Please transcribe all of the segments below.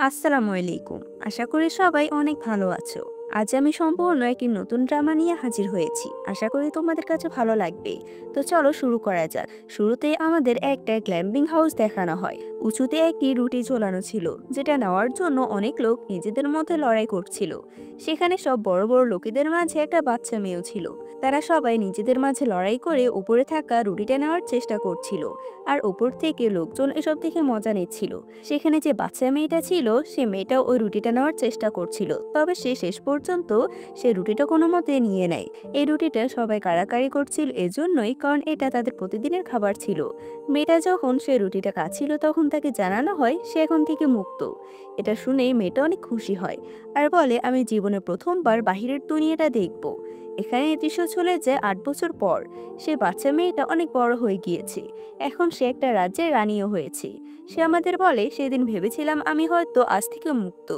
আসসালামু আলাইকুম। আশা করি সবাই অনেক ভালো আছো। আজ আমি সম্পূর্ণ একটি নতুন ড্রামা নিয়ে হাজির হয়েছি। আশা করি তোমাদের কাছে ভালো লাগবে। তো চলো শুরু করা যাক। শুরুতে আমাদের একটা গ্ল্যাম্পিং হাউস দেখানো হয়। উঁচুতে একটি রুটি ঝোলানো ছিল, যেটা নেওয়ার জন্য অনেক লোক নিজেদের মধ্যে লড়াই করছিল। সেখানে সব বড় বড় লোকেদের মাঝে একটা বাচ্চা মেয়েও ছিল। তারা সবাই নিজেদের মাঝে লড়াই করে উপরে থাকা রুটিটা নেওয়ার চেষ্টা করছিল। আর উপর থেকে লোকজন এসব দেখে মজা নিচ্ছিল। সেখানে যে বাচ্চা মেয়েটা ছিল, সে মেয়েটাও ওই রুটিটা নেওয়ার চেষ্টা করছিল, তবে সে শেষ পর্যন্ত সে রুটিটা কোনো মতে নিয়ে নেয়। এই রুটিটা সবাই কাড়াকাড়ি করছিল এজন্যই, কারণ এটা তাদের প্রতিদিনের খাবার ছিল। মেয়েটা যখন সে রুটিটা খাচ্ছিল তখন তাকে জানানো হয় সে এখন থেকে মুক্ত। এটা শুনে মেয়েটা অনেক খুশি হয় আর বলে, আমি জীবনে প্রথমবার বাহিরের দুনিয়াটা দেখব। এখানে দৃশ্য চলে যায় ৮ বছর পর। সে বাচ্চা মেয়েটা অনেক বড় হয়ে গিয়েছে। এখন সে একটা রাজ্যের রানীও হয়েছে। সে আমাদের বলে, সেদিন ভেবেছিলাম আমি হয়তো আজ থেকে মুক্ত,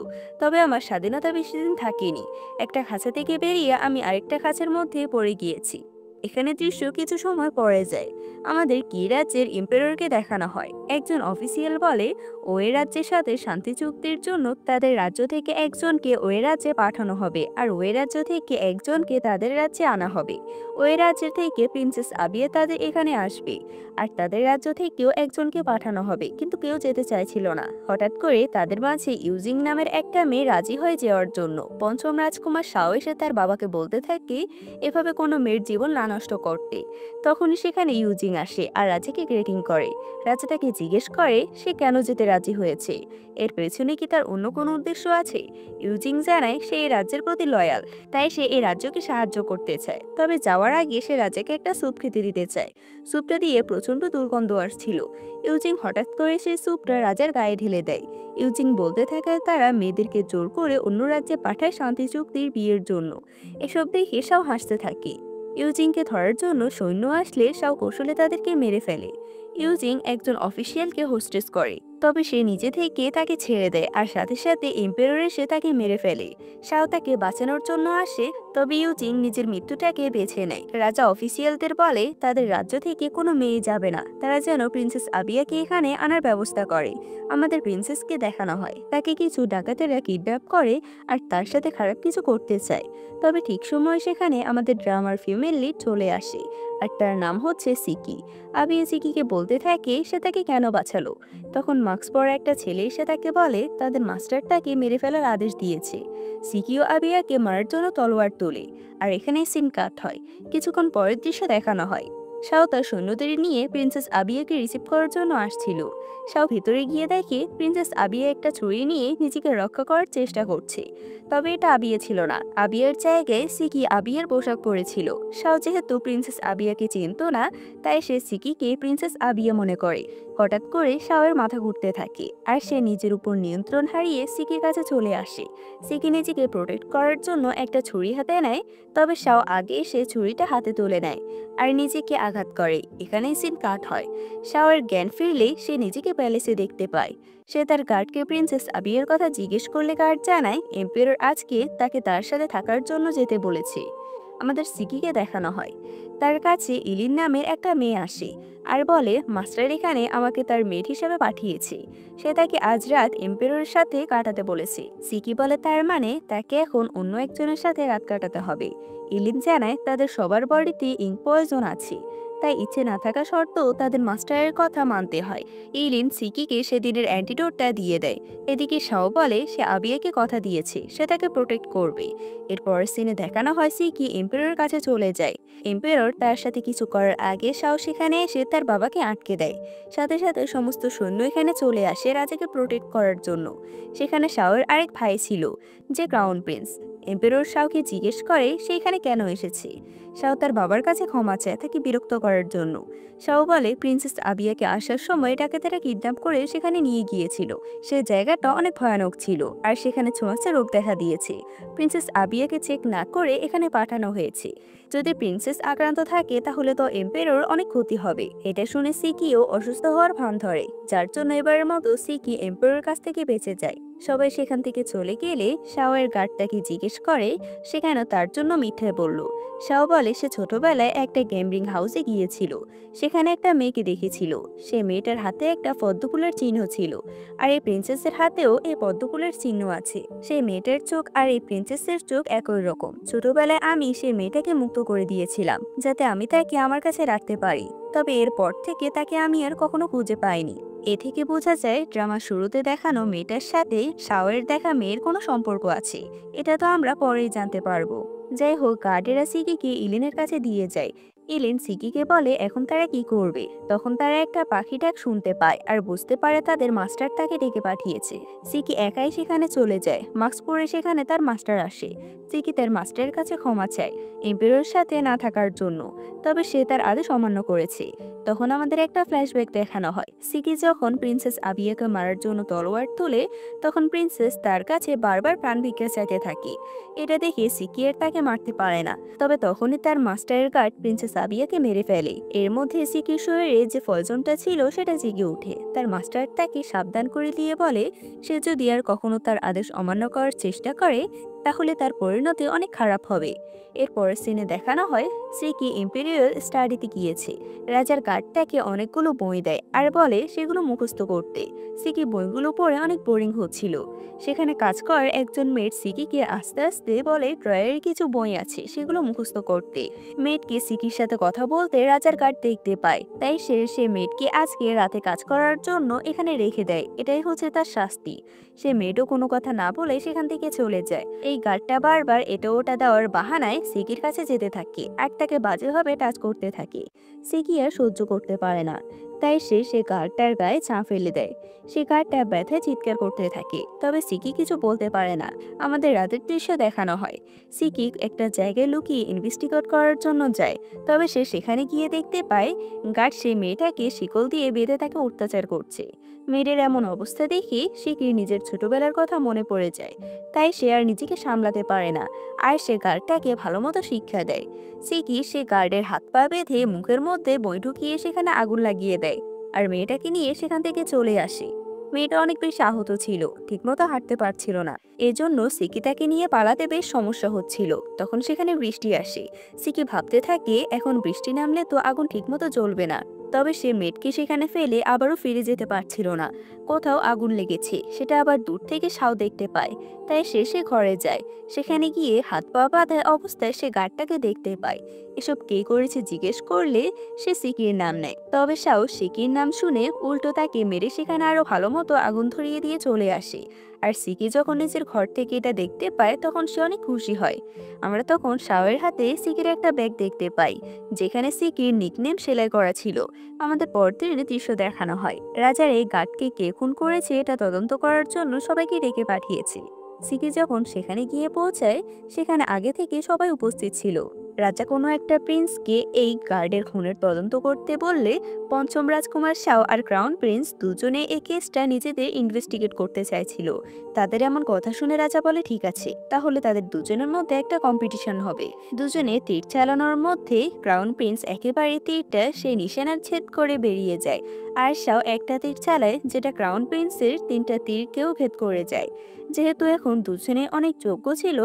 তবে আমার স্বাধীনতা বেশি দিন থাকেনি। একটা খাঁচা থেকে বেরিয়ে আমি আরেকটা খাঁচার মধ্যে পড়ে গিয়েছি। এখানে দৃশ্য কিছু সময় পরে যায়। আমাদের কি রাজ্যের এম্পায়ারকে দেখানো হয়। একজন অফিসিয়াল বলে, ওই রাজ্যের সাথে শান্তি চুক্তির জন্য তাদের রাজ্য থেকে একজনকে ওই রাজ্যে পাঠানো হবে, আর ওই রাজ্য থেকে একজনকে তাদের রাজ্যে আনা হবে। ওই রাজ্যের থেকে প্রিন্সেস আবিয়া তাদের এখানে আসবে, আর তাদের রাজ্য থেকেও একজনকে পাঠানো হবে, কিন্তু কেউ যেতে চাইছিল না। হঠাৎ করে তাদের মাঝে ইউজিং নামের একটা মেয়ে রাজি হয়ে যাওয়ার জন্য পঞ্চম রাজকুমার শাও এসে তার বাবাকে বলতে থাকে এভাবে কোনো মেয়ের জীবন না নষ্ট করতে। তখনই সেখানে ইউজিং আসে আর রাজাকে গ্রেটিং করে। রাজা তাকে জিজ্ঞেস করে সে কেন যেতে রাজি হয়েছে, এর পেছনে কি তার অন্য কোনো উদ্দেশ্য আছে। ইউজিং জানায় সে এই রাজ্যের প্রতি লয়াল, তাই সে এই রাজ্যকে সাহায্য করতে চায়। তবে যাওয়ার আগে সে রাজাকে একটা স্যুপ খেতে দিতে চায়। স্যুপটা দিয়ে প্রচন্ড দুর্গন্ধ আসছিল। ইউজিং হঠাৎ করে সেই স্যুপটা রাজার গায়ে ঢেলে দেয়। ইউজিং বলতে থাকে তারা মেয়েদেরকে জোর করে অন্য রাজ্যে পাঠায় শান্তি চুক্তির বিয়ের জন্য। এসব দেখে শাও হাসতে থাকে। ইউজিংকে ধরার জন্য সৈন্য আসলে শাও কৌশলে তাদেরকে মেরে ফেলে। ইউজিং একজন অফিসিয়ালকে হোস্টেস করে, তবে সে নিজে থেকে তাকে ছেড়ে দেয় আর সাথে সাথে এম্পায়ার এসে তাকে মেরে ফেলে। শাও তাকে বাঁচানোর জন্য আসে, তবে ইউজিং নিজের মৃত্যুটাকে বেছে নেয়। রাজা অফিসিয়ালদের বলে তাদের রাজ্য থেকে কোনো মেয়ে যাবে না, তারা যেন প্রিন্সেস আবিয়াকে এখানে আনার ব্যবস্থা করে। আমাদের প্রিন্সেসকে দেখানো হয় তাকে কিছু ডাকাতেরা কিডন্যাপ করে আর তার সাথে খারাপ কিছু করতে চায়। তবে ঠিক সময় সেখানে আমাদের ড্রামার ফিমেল লিড চলে আসে, আর তার নাম হচ্ছে সিকি। আবিয়া সিকিকে বলতে থাকে সে তাকে কেন বাঁচালো। তখন মাস্ক পরা একটা ছেলে এসে তাকে বলে তাদের মাস্টারটাকে মেরে ফেলার আদেশ দিয়েছে। সিকিও আবিয়াকে মারার জন্য তলোয়ার তোলে, আর এখানে সিন কাট হয়। কিছুক্ষণ পরের দৃশ্য দেখানো হয়। শাও তার সৈন্যদের নিয়ে প্রিন্সেস আবিয়াকে রিসিভ করার জন্য আসছিল। শাও ভিতরে গিয়ে দেখে প্রিন্সেস আবিয়া একটা ছুরি নিয়ে নিজেকে রক্ষা করার চেষ্টা করছে, তবে এটা আবিয়া ছিল না। আবিয়ার জায়গায় সিকি আবিয়ার পোশাক পরেছিল। শাও যেহেতু প্রিন্সেস আবিয়াকে চিনত না, তাই সে সিকিকে প্রিন্সেস আবিয়া মনে করে। হঠাৎ করে শাওয়ের মাথা ঘুরতে থাকে আর সে নিজের উপর নিয়ন্ত্রণ হারিয়ে সিকির কাছে চলে আসে। সিকি নিজেকে প্রোটেক্ট করার জন্য একটা ছুরি হাতে নেয়, তবে শাও আগে সে ছুরিটা হাতে তুলে নেয় আর নিজেকে আঘাত করে। এখানেই সিন কাট হয়। শাওয়ের জ্ঞান ফিরলেই সে নিজেকে প্যালেসে দেখতে পায়। সে তার গার্ডকে প্রিন্সেস আবিয়ার কথা জিজ্ঞেস করলে গার্ড জানায় এম্পায়ার আজকে তাকে তার সাথে থাকার জন্য যেতে বলেছে। আমাদের সিকিকে দেখানো হয়। তার কাছে ইলিন নামের একটা মেয়ে আসে আর বলে মাস্টার এখানে আমাকে তার মেয়ে হিসেবে পাঠিয়েছে। সে তাকে আজ রাত এম্পায়ারের সাথে কাটাতে বলেছে। সিকি বলে তার মানে তাকে এখন অন্য একজনের সাথে রাত কাটাতে হবে। ইলিন জানায় তাদের সবার বডিতে ইঙ্ক পয়জন আছে, তাই ইচ্ছে না থাকা সত্ত্বেও তাদের মাস্টারের কথা মানতে হয়। ইলিন সিকিকে সেদিনের অ্যান্টিডোটটা দিয়ে দেয়। এদিকে শাও বলে সে আবিয়াকে কথা দিয়েছে সে তাকে প্রোটেক্ট করবে। এরপর সিনে দেখানো হয় সিকি এম্পায়ারের কাছে চলে যায়। এম্পায়ার তার সাথে কিছু করার আগে শাও সেখানে এসে তার বাবাকে আটকে দেয়। সাথে সাথে সমস্ত সৈন্য এখানে চলে আসে রাজাকে প্রোটেক্ট করার জন্য। সেখানে শাওয়ের আরেক ভাই ছিল, যে ক্রাউন প্রিন্স। এম্পায়ার শাওকে জিজ্ঞেস করে সে এখানে কেন এসেছে। শাও তার বাবার কাছে ক্ষমা চায় তাকে বিরক্ত করার জন্য। শাও বলে প্রিন্সেস আবিয়াকে আসার সময় ডাকাতেরা কিডন্যাপ করে সেখানে নিয়ে গিয়েছিল। সে জায়গাটা অনেক ভয়ানক ছিল আর সেখানে ছোঁয়াচে রোগ দেখা দিয়েছে। প্রিন্সেস আবিয়াকে চেক না করে এখানে পাঠানো হয়েছে। যদি প্রিন্সেস আক্রান্ত থাকে তাহলে তো এম্পায়ার অনেক ক্ষতি হবে। এটা শুনে সিকিও অসুস্থ হওয়ার ভান ধরে, যার জন্য এবারের মতো সিকি এম্পায়ারের কাছ থেকে বেঁচে যায়। সবাই সেখান থেকে চলে গেলে শাওয়ের গার্ড তাকে জিজ্ঞেস জিজ্ঞেস করে সে কেন তার জন্য মিথ্যে বলল। শাও বলে সে ছোটবেলায় একটা গেমলিং হাউসে গিয়েছিল, সেখানে একটা মেয়েকে দেখেছিল। সে মেয়েটার হাতে একটা পদ্মফুলের চিহ্ন ছিল, আর এই প্রিন্সেসের হাতেও এই পদ্মফুলের চিহ্ন আছে। সেই মেয়েটার চোখ আর এই প্রিন্সেসের চোখ একই রকম। ছোটবেলায় আমি সেই মেয়েটাকে মুক্ত করে দিয়েছিলাম যাতে আমি তাকে আমার কাছে রাখতে পারি, তবে এরপর থেকে তাকে আমি আর কখনো খুঁজে পাইনি। এ থেকে বোঝা যায় ড্রামার শুরুতে দেখানো মেয়েটার সাথে শাওয়ের দেখা মেয়ের কোনো সম্পর্ক আছে। এটা তো আমরা পরেই জানতে পারবো। যাই হোক, গার্ডেরা সিকিকে ইলিনের কাছে দিয়ে যায়। ইলিন সিকিকে বলে এখন তারা কি করবে। তখন তারা একটা পাখি ডাক শুনতে পায় আর বুঝতে পারে তাদের মাস্টার তাকে ডেকে পাঠিয়েছে। সিকি একাই সেখানে চলে যায়। মাস্ক পরে সেখানে তার মাস্টার আসে। সিকি তার মাস্টারের কাছে ক্ষমা চায় এম্পিরোর সাথে না থাকার জন্য, তবে সে তার আদেশ অমান্য করেছে। তখন আমাদের একটা ফ্ল্যাশব্যাক দেখানো হয়। সিকি যখন প্রিন্সেস আবিয়াকে মারার জন্য তলোয়ার তোলে, তখন প্রিন্সেস তার কাছে বারবার প্রাণ ভিক্ষা চাইতে থাকে। এটা দেখে সিকি আর তাকে মারতে পারে না, তবে তখনই তার মাস্টারের গার্ড প্রিন্সেস আবিয়াকে মেরে ফেলে। এর মধ্যে সিকির শরীরে যে পয়জনটা ছিল সেটা জেগে ওঠে। তার মাস্টার তাকে সাবধান করে দিয়ে বলে সে যদি আর কখনো তার আদেশ অমান্য করার চেষ্টা করে তাহলে তার পরিণতি অনেক খারাপ হবে। এরপরের সিনে দেখানো হয় সিকি ইম্পেরিয়াল স্টাডিতে গিয়েছে। রাজার গার্ড তাকে অনেকগুলো বই দেয় আর বলে সেগুলো মুখস্থ করতে। সিকি বইগুলো পড়ে অনেক বোরিং হচ্ছিল। সেখানে কাজ করার একজন মেট সিকিকে আস্তে আস্তে বলে ড্রয়ারে কিছু বই আছে সেগুলো মুখস্থ করতে। মেটকে সিকির সাথে কথা বলতে রাজার গার্ড দেখতে পায়, তাই সে মেটকে আজকে রাতে কাজ করার জন্য এখানে রেখে দেয়। এটাই হচ্ছে তার শাস্তি। সে মেয়েটও কোনো কথা না বলে সেখান থেকে চলে যায়। এই গার্ডটা বারবার এটা ওটা দেওয়ার বাহানায় সিকির কাছে যেতে থাকে আর তাকে বাজেভাবে টাচ করতে থাকে। সিকি আর সহ্য করতে পারে না, তাই সে গার্ডটার গায়ে চা ফেলে দেয়। সে গার্ডটা ব্যথায় চিৎকার করতে থাকে, তবে সিকি কিছু বলতে পারে না। আমাদের রাতের দৃশ্য দেখানো হয়। সিকি একটা জায়গায় লুকিয়ে ইনভেস্টিগেট করার জন্য যায়, তবে সে সেখানে গিয়ে দেখতে পায় গার্ড সেই মেয়েটাকে শিকল দিয়ে বেঁধে তাকে অত্যাচার করছে। মেয়ের এমন অবস্থা দেখে সিকির নিজের ছোটবেলার কথা মনে পড়ে যায়, তাই সে আর নিজেকে সামলাতে পারে না আর সে গার্ডটাকে ভালোমতো শিক্ষা দেয়। সিকি সে গার্ডের হাত পা বেঁধে মুখের মধ্যে বই ঢুকিয়ে সেখানে আগুন লাগিয়ে দেয় আর মেয়েটাকে নিয়ে সেখান থেকে চলে আসে। মেয়েটা অনেক বেশি আহত ছিল, ঠিকমতো হাঁটতে পারছিল না। এজন্য সিকি তাকে নিয়ে পালাতে বেশ সমস্যা হচ্ছিল। তখন সেখানে বৃষ্টি আসে। সিকি ভাবতে থাকে এখন বৃষ্টি নামলে তো আগুন ঠিকমতো জ্বলবে না, তবে সে মেয়েটকে সেখানে ফেলে আবারও ফিরে যেতে পারছিল না। কোথাও আগুন লেগেছে, সেটা আবার দূর থেকে শাও দেখতে পায়, তাই সে ঘরে যায়। সেখানে গিয়ে হাত পা বাঁধা অবস্থায় সে গার্ডটাকে দেখতে পায়। এসব কে করেছে জিজ্ঞেস করলে সে সিকির নাম নেয়, তবে শাও সিকির নাম শুনে উল্টো তাকে মেরে সেখানে আরো ভালো মতো আগুন ধরিয়ে দিয়ে চলে আসে। আর সিকি যখন নিজের ঘর থেকে এটা দেখতে পায় তখন সে অনেক খুশি হয়। আমরা তখন শাওয়ের হাতে সিকির একটা ব্যাগ দেখতে পাই, যেখানে সিকির নিকনেম সেলাই করা ছিল। আমাদের পরদিন দৃশ্য দেখানো হয়। রাজার এই গার্ডকে কে খুন করেছে এটা তদন্ত করার জন্য সবাইকে ডেকে পাঠিয়েছে। সিকি যখন সেখানে গিয়ে পৌঁছায় সেখানে আগে থেকে সবাই উপস্থিত ছিল। রাজা কোনো একটা প্রিন্সকে এই গার্ডের খুনের তদন্ত করতে বললে পঞ্চম রাজকুমার শাও আর ক্রাউন প্রিন্স দুজনে এই কেসটা নিজেদের ইনভেস্টিগেট করতে চাইছিল। তাদের এমন কথা শুনে রাজা বলে ঠিক আছে, তাহলে তাদের দুজনের মধ্যে একটা কম্পিটিশন হবে। দুজনে তীর চালানোর মধ্যে ক্রাউন প্রিন্স একেবারে তীরটা সেই নিশানার ছেদ করে বেরিয়ে যায়, আর শাও একটা তীর চালায় যেটা ক্রাউন প্রিন্সের তিনটা তীরকেও ভেদ করে যায়। যেহেতু এখন দুজনে অনেক যোগ্য ছিল,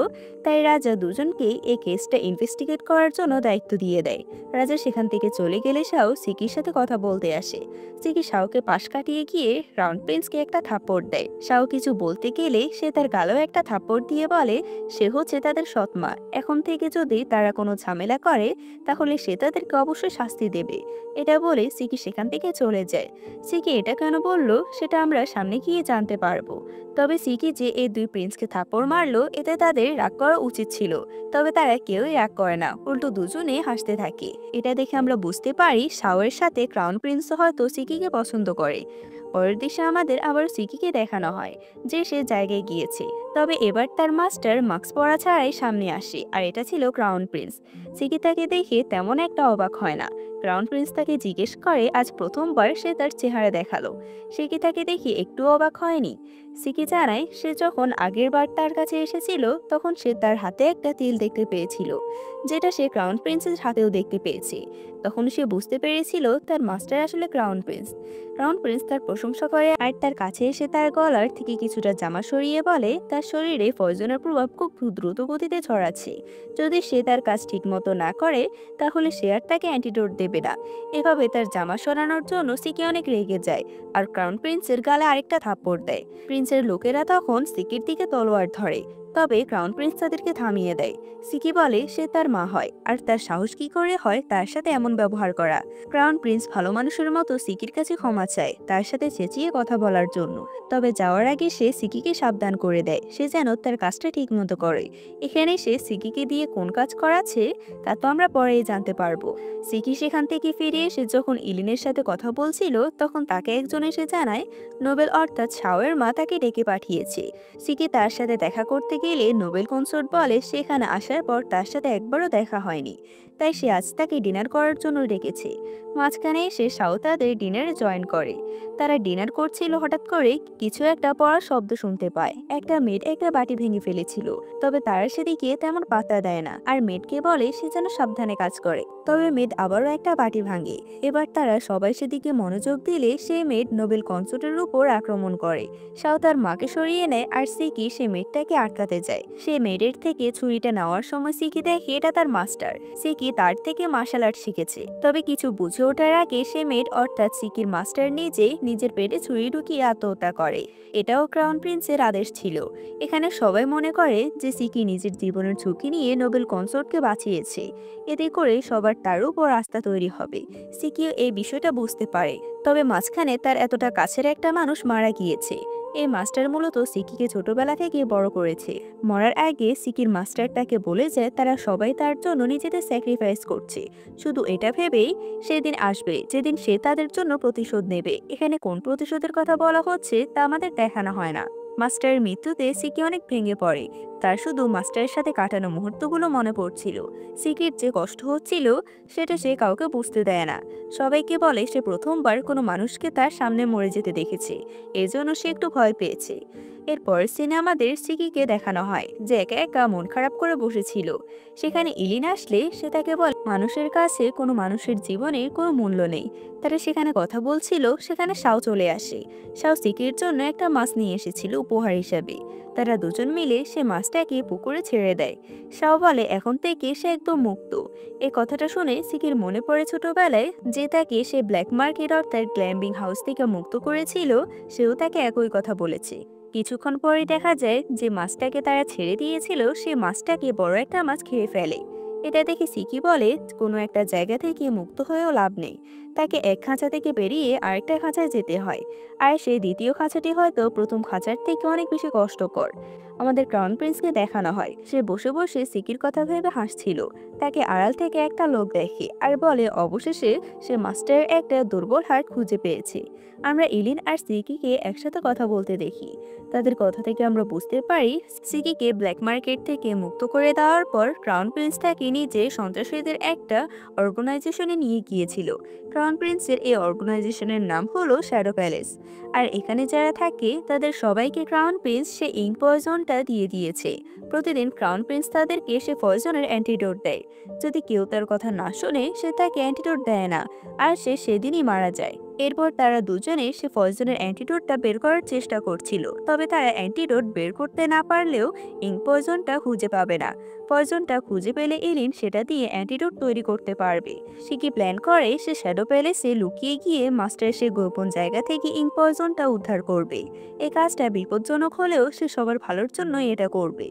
তাই রাজা দুজনকে এই কেসটা ইনভেস্টিগেট করার জন্য দায়িত্ব দিয়ে দেয়। রাজা সেখান থেকে চলে গেলে শাও সিকির সাথে কথা বলতে আসে। সিকি শাওকে পাশ কাটিয়ে গিয়ে ক্রাউন প্রিন্সকে একটা থাপ্পড় দেয়। শাও কিছু বলতে গেলে সে তার গালেও একটা থাপ্পড় দিয়ে বলে সে হচ্ছে তাদের সৎমা, এখন থেকে যদি তারা কোনো ঝামেলা করে তাহলে সে তাদেরকে অবশ্যই শাস্তি দেবে। এটা বলে সিকি সেখান থেকে চলে যায়। সিকি এটা কেন বলল সেটা আমরা সামনে গিয়ে জানতে পারবো। তবে সিকি যে এই দুই প্রিন্সকে থাপ্পড় মারলো এতে তাদের রাগ করা উচিত ছিল, তবে তারা কেউই রাগ করে না, উল্টো দুজনে হাসতে থাকে। এটা দেখে আমরা বুঝতে পারি শাওয়ের সাথে ক্রাউন প্রিন্স হয়তো সিকিকে পছন্দ করে। পরের দৃশ্যে আমাদের আবার সিকিকে দেখানো হয় যে সে জায়গায় গিয়েছে, তবে এবার তার মাস্টার মাস্ক পরা ছাড়াই সামনে আসে, আর এটা ছিল ক্রাউন প্রিন্স। সিকি তাকে দেখে তেমন একটা অবাক হয় না। ক্রাউন প্রিন্স তাকে জিজ্ঞেস করে আজ প্রথমবার সে তার চেহারা দেখালো। সিকি তাকে দেখে একটু অবাক হয়নি। সিকি জানায় সে যখন আগের বার তার কাছে এসেছিল তখন সে তার হাতে একটা তিল দেখতে পেয়েছিল, যেটা সে ক্রাউন প্রিন্সের হাতেও দেখতে পেয়েছে। তখন সে বুঝতে পেরেছিল তার মাস্টার আসলে ক্রাউন প্রিন্স। ক্রাউন প্রিন্স তার প্রশংসা করে আর তার কাছে এসে তার গলার থেকে কিছুটা জামা সরিয়ে বলে তা তার শরীরে পয়জনের প্রভাব খুব দ্রুত গতিতে ছড়াচ্ছে। যদি সে তার কাজ ঠিকমতো না করে তাহলে সে আর তাকে অ্যান্টিডোট দেবে না। এভাবে তার জামা সরানোর জন্য সিকি অনেক রেগে যায় আর ক্রাউন প্রিন্সের গালে আরেকটা থাপ্পড় দেয়। প্রিন্সের লোকেরা তখন সিকির দিকে তলোয়ার ধরে, তবে ক্রাউন প্রিন্স তাদেরকে থামিয়ে দেয়। সিকি বলে সে তার মা হয় আর তার সাহস কি করে হয় তার সাথে এমন ব্যবহার করা। ক্রাউন প্রিন্স ভালো মানুষের মতো সিকির কাছে ক্ষমা চায় তার সাথে চেঁচিয়ে কথা বলার জন্য। তবে যাওয়ার আগে সে সিকিকে সাবধান করে দেয় সে যেন তার কাজটা ঠিক মতো করে। এখানে সে সিকিকে দিয়ে কোন কাজ করাচ্ছে তা তো আমরা পরেই জানতে পারবো। সিকি সেখান থেকে ফিরে এসে যখন ইলিনের সাথে কথা বলছিল তখন তাকে একজন এসে জানায় নোবেল অর্থাৎ শাওয়ের মা তাকে ডেকে পাঠিয়েছে। সিকি তার সাথে দেখা করতে গেলে নোবেল কনসোর্ট বলে সেখানে আসার পর তার সাথে একবারও দেখা হয়নি, তাই সে আজ তাকে ডিনার করার জন্য ডেকেছে। মাঝখানে এসে শাও তাদের ডিনারে জয়েন করে। তারা ডিনার করছিল, হঠাৎ করে কিছু একটা পড়ার শব্দ শুনতে পায়। একটা মেড একটা বাটি ভেঙে ফেলেছিল, তবে তারা সেদিকে তেমন পাত্তা দেয় না আর মেডকে বলে সে যেন সাবধানে কাজ করে। তবে মেড আবারও একটা বাটি ভাঙে। এবার তারা সবাই সেদিকে মনোযোগ দিলে সেই মেড নোবেল কনসোর্টের উপর আক্রমণ করে। শাও তার মাকে সরিয়ে নেয় আর সিকি সে মেডটাকে আটকাতে যায়। সে মেডের থেকে ছুরিটা নেওয়ার সময় সিকি দেখে এটা তার মাস্টার। সিকি তার থেকে মার্শাল আর্ট শিখেছে, তবে কিছু বুঝে ওঠার আগে সে মেড অর্থাৎ সিকির মাস্টার নিজের পেটে ছুরি ঢুকিয়ে আত্মহত্যা করে। এটাও ক্রাউন প্রিন্সের আদেশ ছিল। এখানে সবাই মনে করে যে সিকি নিজের জীবনের ঝুঁকি নিয়ে নোবেল কনসোর্টকে বাঁচিয়েছে, এতে করে সবার তার উপর আস্থা তৈরি হবে। সিকিও এই বিষয়টা বুঝতে পারে, তবে মাঝখানে তার এতটা কাছের একটা মানুষ মারা গিয়েছে। এই মাস্টার মূলত সিকিকে ছোটবেলা থেকে বড় করেছে। মরার আগে সিকির মাস্টার তাকে বলে যে তারা সবাই তার জন্য নিজেদের স্যাক্রিফাইস করছে, শুধু এটা ভেবেই সেদিন আসবে যেদিন সে তাদের জন্য প্রতিশোধ নেবে। এখানে কোন প্রতিশোধের কথা বলা হচ্ছে তা আমাদের দেখানো হয় না। মাস্টারের মৃত্যুতে সিকি অনেক ভেঙে পড়ে। তার শুধু মাস্টারের সাথে কাটানো মুহূর্তগুলো মনে পড়ছিল। সিকির যে কষ্ট হচ্ছিল সেটা সে কাউকে বুঝতে দেয় না। সবাইকে বলে সে প্রথমবার কোনো মানুষকে তার সামনে মরে যেতে দেখেছে, এজন্য সে একটু ভয় পেয়েছে। এরপর সিনে আমাদের সিকিকে দেখানো হয় যে একা একা মন খারাপ করে বসেছিল। সেখানে ইলিন আসলে সে তাকে বলে মানুষের কাছে কোনো মানুষের জীবনের কোনো মূল্য নেই। তারা সেখানে কথা বলছিল, সেখানে শাও চলে আসে। শাও সিকির জন্য একটা মাছ নিয়ে এসেছিল উপহার হিসাবে। তারা দুজন মিলে সে মাছটাকে পুকুরে ছেড়ে দেয়। শাও বলে এখন থেকে সে একদম মুক্ত। এই কথাটা শুনে সিকির মনে পড়ে ছোটবেলায় যে তাকে সে ব্ল্যাক মার্কেট অর্থাৎ গ্ল্যাম্বিং হাউস থেকে মুক্ত করেছিল, সেও তাকে একই কথা বলেছে। কিছুক্ষণ পরে দেখা যায় যে মাছটাকে তারা ছেড়ে দিয়েছিল সে মাছটাকে বড় একটা মাছ খেয়ে ফেলে। এটা দেখে সিকি বলে কোনো একটা জায়গা থেকে মুক্ত হয়েও লাভ নেই, তাকে এক খাঁচা থেকে বেরিয়ে আরেকটা খাঁচায় যেতে হয়। আর সেই দ্বিতীয় খাঁচাটি হয়তো প্রথম খাঁচার থেকে অনেক বেশি কষ্টকর। আমাদের ক্রাউন প্রিন্সকে দেখানো হয় সে বসে বসে সিকির কথা ভেবে হাসছিল। তাকে আড়াল থেকে একটা লোক দেখে আর বলে অবশেষে সে মাস্টারের একটা দুর্বল হাড় খুঁজে পেয়েছে। আমরা ইলিন আর সিকিকে একসাথে কথা বলতে দেখি। তাদের কথা থেকে আমরা বুঝতে পারি সিকিকে ব্ল্যাক মার্কেট থেকে মুক্ত করে দেওয়ার পর ক্রাউন প্রিন্স তাকে নিজে সন্ত্রাসীদের একটা অর্গানাইজেশনে নিয়ে গিয়েছিল। ক্রাউন প্রিন্সের এই অর্গানাইজেশনের নাম হলো শ্যাডো প্যালেস। আর এখানে যারা থাকে তাদের সবাইকে ক্রাউন প্রিন্স সে ইঙ্ক পয়জনটা দিয়ে দিয়েছে। প্রতিদিন ক্রাউন প্রিন্স তাদেরকে সে পয়জনের অ্যান্টিডোট দেয়। যদি কেউ তার কথা না শোনে সে তাকে অ্যান্টিডোট দেয় না, আর সে সেদিনই মারা যায়। এরপর তারা দুজনে সে পয়জনের অ্যান্টিডোটটা বের করার চেষ্টা করছিল, তবে তারা অ্যান্টিডোট বের করতে না পারলেও ইঙ্ক পয়জনটা খুঁজে পাবে না। পয়জনটা খুঁজে পেলে এলিন সেটা দিয়ে অ্যান্টিডোট তৈরি করতে পারবে। সে কি প্ল্যান করে সে শ্যাডো প্যালেসে লুকিয়ে গিয়ে মাস্টার সে গোপন জায়গা থেকে ইঙ্ক পয়জনটা উদ্ধার করবে। এই কাজটা বিপজ্জনক হলেও সে সবার ভালোর জন্য এটা করবে।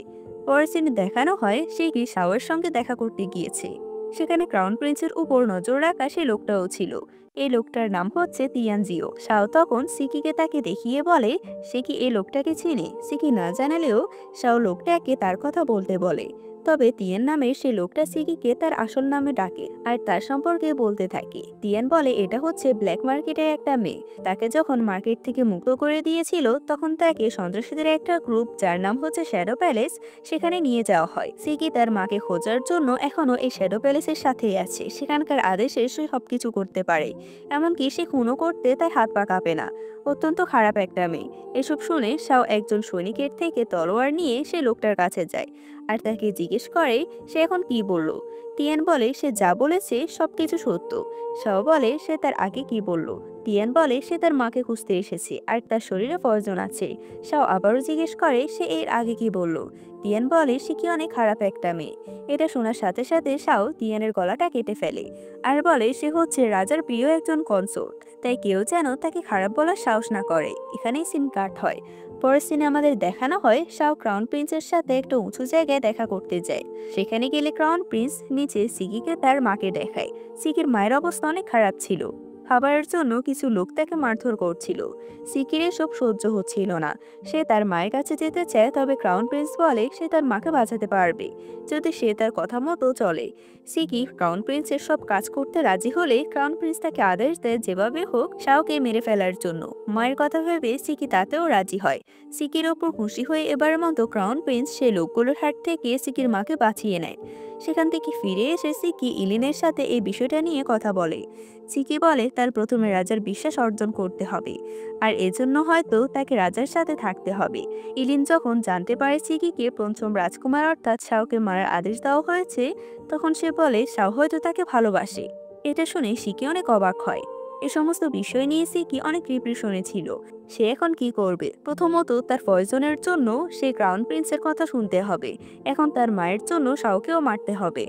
পরের সিনে দেখানো হয় সে কি শাওয়ের সঙ্গে দেখা করতে গিয়েছে। সেখানে ক্রাউন প্রিন্সের উপর নজর রাখা সেই লোকটাও ছিল। এই লোকটার নাম হচ্ছে তিয়ানজিও। শাও তখন সিকিকে তাকে দেখিয়ে বলে সে কি এই লোকটাকে চিনে। সিকি না জানালেও শাও লোকটাকে তার কথা বলতে বলে। তবে তিয়ান নামে সে লোকটা সিকিকে তার আসল নামে ডাকে আর তার সম্পর্কে বলতে থাকে। তিয়ান বলে এটা হচ্ছে ব্ল্যাক মার্কেটের একটা মেয়ে। তাকে যখন মার্কেট থেকে মুক্ত করে দিয়েছিল তখন তাকে সন্ত্রাসীদের একটা গ্রুপ যার নাম হচ্ছে শ্যাডো প্যালেস সেখানে নিয়ে যাওয়া হয়। সিকি তার মাকে খোঁজার জন্য এখনো এই শ্যাডো প্যালেসের সাথেই আছে। সেখানকার আদেশে সে সবকিছু করতে পারে, এমনকি সে খুনও করতে তার হাত পা কাঁপে না। অত্যন্ত খারাপ একটা মেয়ে। এসব শুনে শাও একজন সৈনিকের থেকে তলোয়ার নিয়ে সে লোকটার কাছে যায় আর তাকে জিজ্ঞেস করে সে এখন কি বলল। তিয়ান বলে সে যা বলেছে সবকিছু সত্য। শাও বলে সে তার আগে কি বলল। তিয়ান বলে সে তার মাকে খুঁজতে এসেছে আর তার শরীরে প্রয়োজন আছে। শাও আবারও জিজ্ঞেস করে সে এর আগে কি বলল। তিয়ান বলে সে কি অনেক খারাপ একটা মেয়ে। এটা শোনার সাথে সাথে শাও তিয়ানের গলাটা কেটে ফেলে আর বলে সে হচ্ছে রাজার প্রিয় একজন কনসোর্ট, তাই কেউ যেন তাকে খারাপ বলার সাহস না করে। এখানেই সিন কাট হয়। পরের সিনে আমাদের দেখানো হয় শাও ক্রাউন প্রিন্সের সাথে একটা উঁচু জায়গায় দেখা করতে যায়। সেখানে গেলে ক্রাউন প্রিন্স নিচে সিকিকে তার মাকে দেখায়। সিকির মায়ের অবস্থা অনেক খারাপ ছিল। খাবারের জন্য কিছু লোক তাকে মারধর করছিল। সিকির এসব সহ্য হচ্ছিল না। সে তার মায়ের কাছে যেতে চায়, তবে ক্রাউন প্রিন্স বলে সে তার মাকে বাঁচাতে পারবে যদি সে তার কথা মতো চলে। সিকি ক্রাউন প্রিন্সের সব কাজ করতে রাজি হলে ক্রাউন প্রিন্স তাকে আদেশ দেয় যেভাবে হোক শাওকে মেরে ফেলার জন্য। মায়ের কথা ভেবে সিকি তাতেও রাজি হয়। সিকির ওপর খুশি হয়ে এবারের মতো ক্রাউন প্রিন্স সে লোকগুলোর হাত থেকে সিকির মাকে বাঁচিয়ে নেয়। সেখান থেকে ফিরে এসে সিকি ইলিনের সাথে এই বিষয়টা নিয়ে কথা বলে। সিকি বলে তার প্রথমে রাজার বিশ্বাস অর্জন করতে হবে, আর এজন্য হয়তো তাকে রাজার সাথে থাকতে হবে। ইলিন যখন জানতে পারে সিকিকে পঞ্চম রাজকুমার অর্থাৎ শাওকে মারার আদেশ দেওয়া হয়েছে, তখন সে বলে শাও হয়তো তাকে ভালোবাসে। এটা শুনে সিকি অনেক অবাক হয়। এ সমস্ত বিষয় নিয়ে সিকি অনেক ডিপ্রেশনে ছিল। সে এখন কি করবে? প্রথমত তার পয়জনের জন্য সে ক্রাউন প্রিন্সের কথা শুনতে হবে। এখন তার মায়ের জন্য শাওকেও মারতে হবে।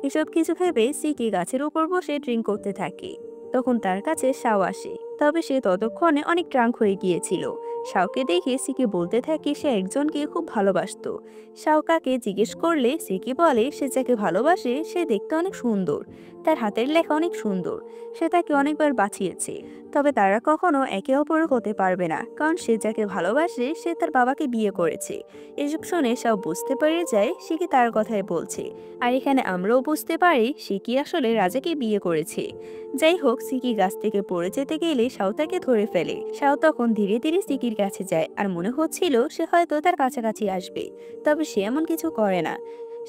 এসব কিছু ভেবে সিকি গাছের উপর বসে ড্রিঙ্ক করতে থাকে। তখন তার কাছে শাও আসে, তবে সে ততক্ষণে অনেক ড্রাঙ্ক হয়ে গিয়েছিল। শাওকে দেখে সিকি বলতে থাকে সে একজনকে খুব ভালোবাসতো। শাও কাকে জিজ্ঞেস করলে সিকি বলে সে যাকে ভালোবাসে সে দেখতে অনেক সুন্দর, তার হাতের লেখা অনেক সুন্দর, সে তাকে অনেকবার বাঁচিয়েছে। তবে তারা কখনো একে অপর হতে পারবে না, কারণ সে যাকে ভালোবাসে সে তার বাবাকে বিয়ে করেছে। এসব শুনে শাও বুঝতে পেরে যায় সিকি তার কথাই বলছে, আর এখানে আমরাও বুঝতে পারি সিকি আসলে রাজাকে বিয়ে করেছে। যাই হোক, সিকি গাছ থেকে পড়ে যেতে গেলে শাও তাকে ধরে ফেলে। শাও তখন ধীরে ধীরে সিকির কাছে যায় আর মনে হচ্ছিল সে হয়তো তার কাছাকাছি আসবে, তবে সে এমন কিছু করে না।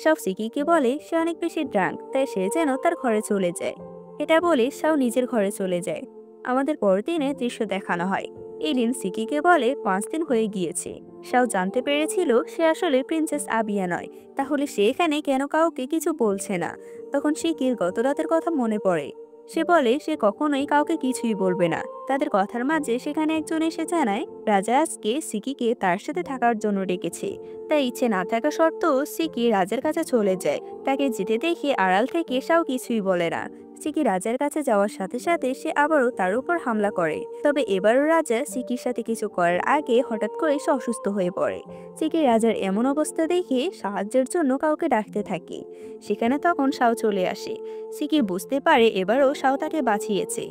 শাও সিকিকে বলে সে অনেক বেশি ড্রাঙ্ক, তাই সে যেন তার ঘরে চলে যায়। এটা বলে শাও নিজের ঘরে চলে যায়। আমাদের পরের দিনে দৃশ্য দেখানো হয়। এলিন সিকিকে বলে 5 দিন হয়ে গিয়েছে। শাও জানতে পেরেছিল সে আসলে প্রিন্সেস আবিয়া নয়, তাহলে সে এখানে কেন কাউকে কিছু বলছে না। তখন সিকির গত রাতের কথা মনে পড়ে। সে বলে সে কখনোই কাউকে কিছুই বলবে না। তাদের কথার মাঝে সেখানে একজন এসে জানায় রাজা আজকে সিকিকে তার সাথে থাকার জন্য ডেকেছে। তাই ইচ্ছে না থাকা সত্ত্বেও সিকি রাজার কাছে চলে যায়। তাকে যেতে দেখে আড়াল থেকে শাও কিছুই বলে না। সিকি রাজার কাছে যাওয়ার সাথে সাথে সে আবারও তার উপর হামলা করে। তবে এবারও রাজা সিকির সাথে কিছু করার আগে হঠাৎ করে সে অসুস্থ হয়ে পড়ে। সিকি রাজার এমন অবস্থা দেখে সাহায্যের জন্য কাউকে ডাকতে থাকে। সেখানে তখন শাও চলে আসে। সিকি বুঝতে পারে এবারও শাও তাকে বাঁচিয়েছে।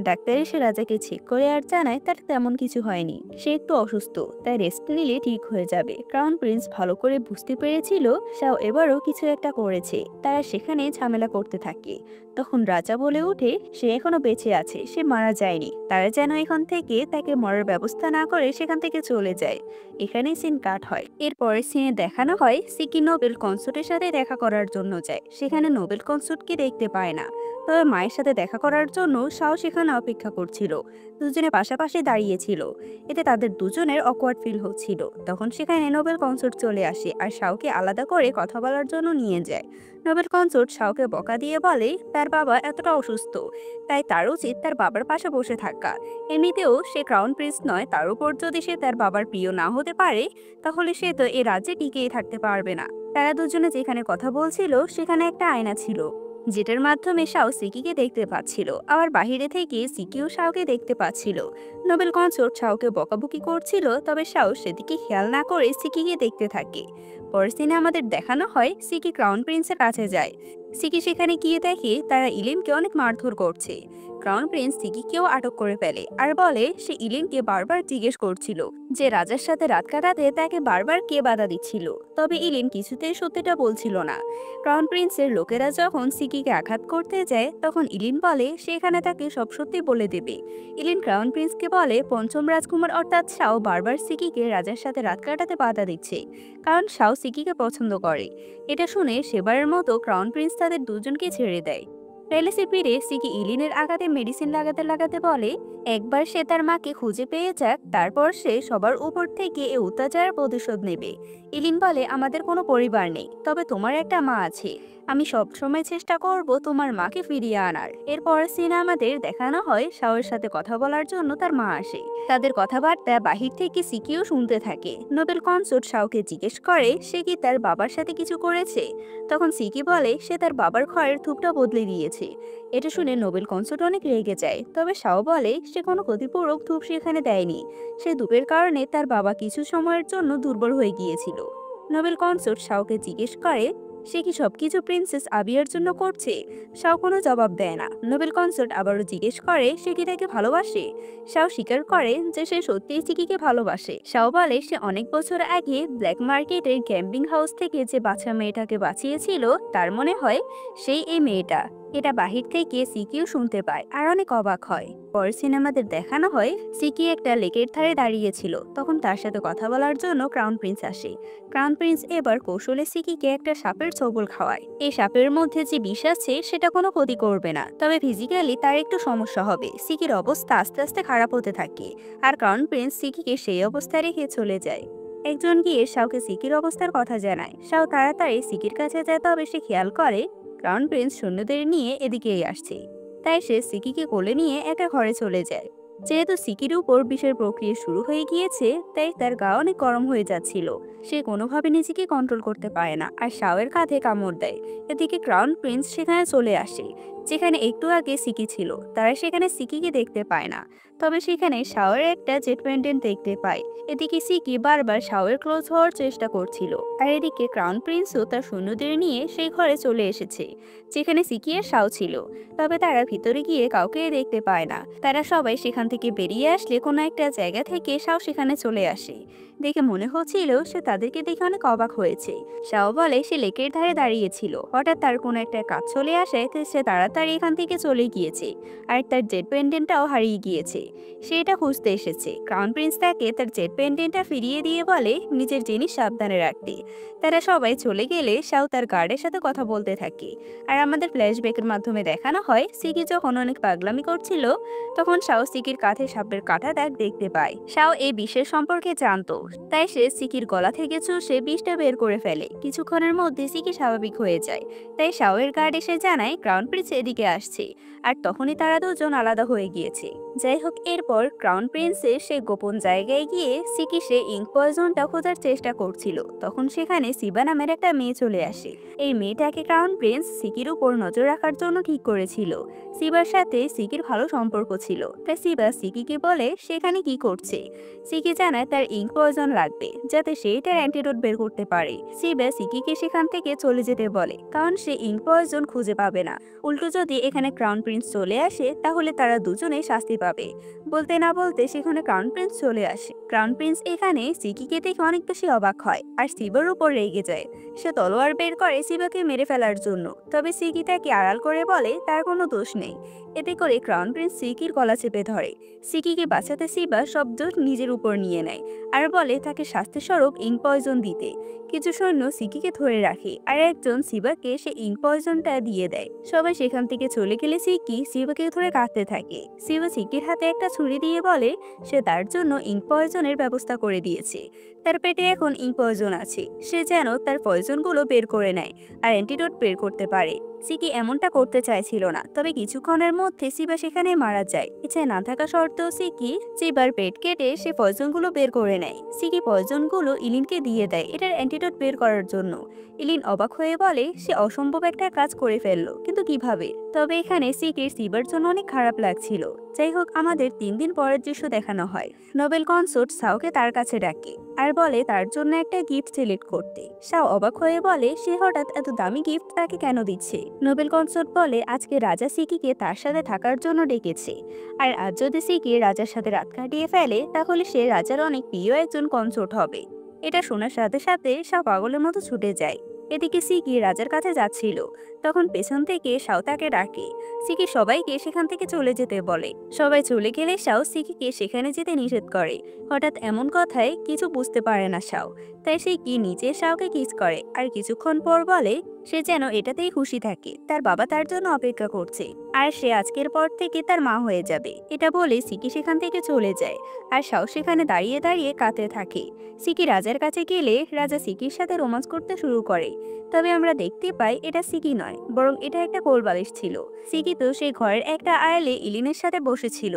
ডাক্তার এসে রাজাকে চেক করে আর জানায় তার তেমন কিছু হয়নি, সে একটু অসুস্থ, তাই রেস্ট নিলে ঠিক হয়ে যাবে। ক্রাউন প্রিন্স ভালো করে বুঝতে পেরেছিল শাও এবারও কিছু একটা করেছে। তারা সেখানে ঝামেলা করতে থাকে। তখন রাজা বলে ওঠে সে এখনো বেঁচে আছে, সে মারা যায়নি। তারা যেন এখান থেকে তাকে মরার ব্যবস্থা না করে সেখান থেকে চলে যায়। এখানেই সিন কাট হয়। এরপরের সিনে দেখানো হয় সিকি নোবেল কনসোর্টের সাথে দেখা করার জন্য যায়। সেখানে নোবেল কনসোর্টকে দেখতে পায় না, তবে মায়ের সাথে দেখা করার জন্য শাও সেখানে অপেক্ষা করছিল। দুজনে পাশাপাশি দাঁড়িয়েছিল। এতে তাদের দুজনের অকওয়ার্ড ফিল হচ্ছিল। তখন সেখানে নোবেল কনসোর্ট চলে আসে আর শাওকে আলাদা করে কথা বলার জন্য নিয়ে যায়। নোবেল কনসোর্ট শাওকে বকা দিয়ে বলে তার বাবা এতটা অসুস্থ, তাই তার উচিত তার বাবার পাশে বসে থাকা। এমনিতেও সে ক্রাউন প্রিন্স নয়, তার উপর যদি সে তার বাবার প্রিয় না হতে পারে তাহলে সে তো এ রাজ্যে টিকেই থাকতে পারবে না। তারা দুজনে যেখানে কথা বলছিল সেখানে একটা আয়না ছিল, যেটার মাধ্যমে শাও সিকিকে দেখতে পাচ্ছিল। আবার বাহিরে থেকে সিকিও শাওকে দেখতে পাচ্ছিল। নোবেল কনসোর্ট শাওকে বকাবকি করছিল, তবে শাও সেদিকে খেয়াল না করে সিকিকে দেখতে থাকে। পরের দিনে আমাদের দেখানো হয় সিকি ক্রাউন প্রিন্সের কাছে যায়। সিকি সেখানে গিয়ে দেখে তারা ইলিনকে অনেক মারধর করছে। ক্রাউন প্রিন্স সিকিকেও আটক করে ফেলে আর বলে সে ইলিনকে বারবার জিজ্ঞেস করছিল যে রাজার সাথে রাত কাটাতে তাকে বারবার কে বাধা দিচ্ছিল। তবে ইলিন কিছুতেই সত্যিটা বলছিল না। ক্রাউন প্রিন্সের লোকেরা যখন সিকিকে আঘাত করতে যায় তখন ইলিন বলে সে এখানে তাকে সব সত্যি বলে দেবে। ইলিন ক্রাউন প্রিন্সকে বলে পঞ্চম রাজকুমার অর্থাৎ শাও বারবার সিকিকে রাজার সাথে রাত কাটাতে বাধা দিচ্ছে, কারণ শাও সিকিকে পছন্দ করে। এটা শুনে সেবারের মতো ক্রাউন প্রিন্স তাদের দুজনকে ছেড়ে দেয়। প্যালেসে ফিরে সিকি ইলিনের আঘাতে মেডিসিন লাগাতে লাগাতে বলে একবার সে তার মাকে খুঁজে পেয়ে যাক, তারপর সে সবার উপর থেকে এই অত্যাচারের প্রতিশোধ নেবে। ইলিন বলে, আমাদের কোনো পরিবার নেই, তবে তোমার একটা মা আছে। আমি সবসময় চেষ্টা করব তোমার মাকে ফিরিয়ে আনার। এরপর সিনে আমাদের দেখানো হয় শাওয়ের সাথে কথা বলার জন্য তার মা আসে। তাদের কথাবার্তা বাহির থেকে সিকিও শুনতে থাকে। নোবেল কনসোর্ট শাওকে জিজ্ঞেস করে সে কি তার বাবার সাথে কিছু করেছে। তখন সিকি বলে সে তার বাবার ঘরের ধূপটা বদলে দিয়েছে। এটা শুনে নোবেল কনসোর্ট অনেক রেগে যায়, তবে শাও বলে সে কোনো ক্ষতিপূরক ধূপ সেখানে দেয়নি। সে ধূপের কারণে তার বাবা কিছু সময়ের জন্য দুর্বল হয়ে গিয়েছিল। নোবেল কনসোর্ট শাওকে জিজ্ঞেস করে সে কি সবকিছু প্রিন্সেস আবিয়ার জন্য করছে। শাও কোনো জবাব দেয় না। নোবেল কনসোর্ট আবারও জিজ্ঞেস করে সে কি তাকে ভালোবাসে। শাও স্বীকার করে যে সে সত্যিই সিকিকে ভালোবাসে। শাও বলে সে অনেক বছর আগে ব্ল্যাক মার্কেটের গ্যাম্বিং হাউস থেকে যে বাচ্চা মেয়েটাকে বাঁচিয়েছিল, তার মনে হয় সেই এই মেয়েটা। এটা বাহির থেকে সিকিও শুনতে পায় আর অনেক অবাক হয়। পরের সিনেমাদের দেখানো হয় সিকি একটা লেকের ধারে দাঁড়িয়েছিল। তখন তার সাথে কথা বলার জন্য ক্রাউন প্রিন্স আসে। ক্রাউন প্রিন্স এবার কৌশলে সিকিকে একটা সাপের ছোবল খাওয়ায়। এই সাপের মধ্যে যে বিষ আছে সেটা কোনো ক্ষতি করবে না, তবে ফিজিক্যালি তার একটু সমস্যা হবে। সিকির অবস্থা আস্তে আস্তে খারাপ হতে থাকে আর ক্রাউন প্রিন্স সিকিকে সেই অবস্থায় রেখে চলে যায়। একজন গিয়ে শাওকে সিকির অবস্থার কথা জানায়। শাও তাড়াতাড়ি সিকির কাছে যায়, তবে সে খেয়াল করে ক্রাউন প্রিন্স সৈন্যদের নিয়ে এদিকেই আসছে। তাই সে সিকিকে কোলে নিয়ে একা ঘরে চলে যায়। যেহেতু সিকির উপর বিষের প্রক্রিয়া শুরু হয়ে গিয়েছে, তাই তার গা অনেক গরম হয়ে যাচ্ছিল। সে কোনোভাবে নিজেকে কন্ট্রোল করতে পারে না আর শাওয়ের কাঁধে কামড় দেয়। এদিকে ক্রাউন প্রিন্স সেখানে চলে আসে যেখানে একটু আগে সিকি ছিল। তারা সেখানে সিকিকে দেখতে পায় না, তবে সেখানে শাওয়ের একটা জেট পেন্ডেন্ট দেখতে পায়। এদিকে সিকি বারবার শাওয়ের ক্লোজ হওয়ার চেষ্টা করছিল, আর এদিকে ক্রাউন প্রিন্সও তার সৈন্যদের নিয়ে সেই ঘরে চলে এসেছে যেখানে সিকি আর শাও ছিল। তবে তারা ভিতরে গিয়ে কাউকে দেখতে পায় না। তারা সবাই সেখান থেকে বেরিয়ে আসলে কোনো একটা জায়গা থেকে শাও সেখানে চলে আসে। দেখে মনে হচ্ছিল সে তাদেরকে দেখে অনেক অবাক হয়েছে। শাও বলে সে লেকের ধারে দাঁড়িয়েছিল, হঠাৎ তার কোনো একটা কাজ চলে আসে, সে তাড়াতাড়ি এখান থেকে চলে গিয়েছে আর তার জেট পেন্ডেন্টটাও হারিয়ে গিয়েছে। সে এটা খুঁজতে এসেছে। ক্রাউন প্রিন্স তাকে তার জেট পেন্ডেন্টটা ফিরিয়ে দিয়ে বলে নিজের জিনিস সাবধানে রাখতে। তারা সবাই চলে গেলে শাও তার গার্ডের সাথে কথা বলতে থাকে। আর আমাদের ফ্ল্যাশব্যাকের মাধ্যমে দেখানো হয় সিকি যখন অনেক পাগলামি করছিল, তখন শাও সিকির কাঁধে সাপের কাটা দাগ দেখতে পায়। শাও এই বিষের সম্পর্কে জানতো, তাই সে সিকির গলা থেকে চুষে বিষটা বের করে ফেলে। কিছুক্ষণের মধ্যে সিকি স্বাভাবিক হয়ে যায়। তাই শাওয়ের গার্ড এসে জানায় ক্রাউন প্রিন্স এদিকে আসছে, আর তখনই তারা দুজন আলাদা হয়ে গিয়েছে। যাই হোক, এরপর ক্রাউন প্রিন্সের সে গোপন জায়গায় গিয়ে সিকি সে ইঙ্ক পয়জনটা খোঁজার চেষ্টা করছিল। তখন সেখানে সিবা নামের একটা মেয়ে চলে আসে। এই মেয়েটাকে ক্রাউন প্রিন্স সিকির উপর নজর রাখার জন্য ঠিক করেছিল। সিবার সাথে সিকির ভালো সম্পর্ক ছিল, তাই সিবা সিকিকে বলে সেখানে কি করছে। সিকি জানায় তার ইঙ্ক পয়জন লাগবে যাতে সে তার অ্যান্টিডোট বের করতে পারে। সিবা সিকিকে সেখান থেকে চলে যেতে বলে, কারণ সে ইঙ্ক পয়জন খুঁজে পাবে না। উল্টো যদি এখানে ক্রাউন প্রিন্স চলে আসে তাহলে তারা দুজনেই শাস্তি পাবে। বলতে না বলতে সেখানে ক্রাউন প্রিন্স চলে আসে। ক্রাউন প্রিন্স এখানে সিকিকে দেখে অনেক বেশি অবাক হয় আর সিবার উপর রেগে যায়। সে তলোয়ার বের করে সিবাকে মেরে ফেলার জন্য, তবে সিকি তাকে আড়াল করে বলে তার কোনো দোষ নেই। এতে করে ক্রাউন প্রিন্স সিকির গলা চেপে ধরে। সিকিকে বাঁচাতে সিবা সব দোষ নিজের উপর নিয়ে নেয় আর বলে তাকে শাস্তিস্বরূপ ইঙ্ক পয়জন দিতে। কিছু সৈন্য সিকিকে ধরে রাখে আর একজন সিবাকে সে ইঙ্ক পয়জনটা দিয়ে দেয়। সবাই সেখান থেকে চলে গেলে সিকি সিবাকে ধরে কাঁদতে থাকে। সিবা সিকির হাতে একটা ছুরি দিয়ে বলে সে তার জন্য ইঙ্ক পয়জনের ব্যবস্থা করে দিয়েছে। তার পেটে এখন ইঙ্ক পয়জন আছে, সে যেন তার পয়জনগুলো বের করে নেয় আর অ্যান্টিডোট বের করতে পারে। সিকি এমনটা করতে চাইছিল না, তবে কিছুক্ষণের মধ্যে সিবা সেখানে মারা যায়। ইচ্ছে না থাকা সত্ত্বেও সিকি সিবার পেট কেটে সে পয়জনগুলো বের করে নেয়। সিকি পয়জনগুলো ইলিনকে দিয়ে দেয় এটার অ্যান্টিডোট বের করার জন্য। ইলিন অবাক হয়ে বলে সে অসম্ভব একটা কাজ করে ফেললো, কিন্তু কিভাবে। তবে এখানে সিকির সিবার জন্য অনেক খারাপ লাগছিল। যাই হোক, আমাদের 3 দিন পরের দৃশ্য দেখানো হয়। নোবেল কনসোর্ট শাওকে তার কাছে ডাকে আর বলে তার জন্য একটা গিফট সিলেক্ট করতে। শাও অবাক হয়ে বলে সে হঠাৎ এত দামি গিফট তাকে কেন দিচ্ছে। নোবেল কনসোর্ট বলে আজকে রাজা সিকিকে তার সাথে থাকার জন্য ডেকেছে, আর আজ যদি সিকি রাজার সাথে রাত কাটিয়ে ফেলে তাহলে সে রাজার অনেক প্রিয় একজন কনসোর্ট হবে। এটা শোনার সাথে সাথে শাও পাগলের মতো ছুটে যায়। এদিকে সিকি রাজার কাছে যাচ্ছিল, তখন পেছন থেকে শাও তাকে ডাকে। সিকি সবাইকে সেখান থেকে চলে যেতে বলে। সবাই চলে গেলে শাও সিকিকে সেখানে যেতে নিষেধ করে। হঠাৎ এমন কথায় কিছু বুঝতে পারে না শাও, তাই সিকি নিজে শাওকে কিস করে আর কিছুক্ষণ পর বলে সে যেন এটাতেই খুশি থাকে, তার বাবা তার জন্য অপেক্ষা করছে আর সে আজকের পর থেকে তার মা হয়ে যাবে। এটা বলে সিকি সেখান থেকে চলে যায় আর শাও সেখানে দাঁড়িয়ে দাঁড়িয়ে কাঁদতে থাকে। সিকি রাজার কাছে গেলে রাজা সিকির সাথে রোমান্স করতে শুরু করে। তবে আমরা দেখতে পাই এটা সিকি নয়, বরং এটা একটা কোলবালিশ ছিল। সিকি তো সেই ঘরের একটা আয়ালে ইলিনের সাথে বসেছিল।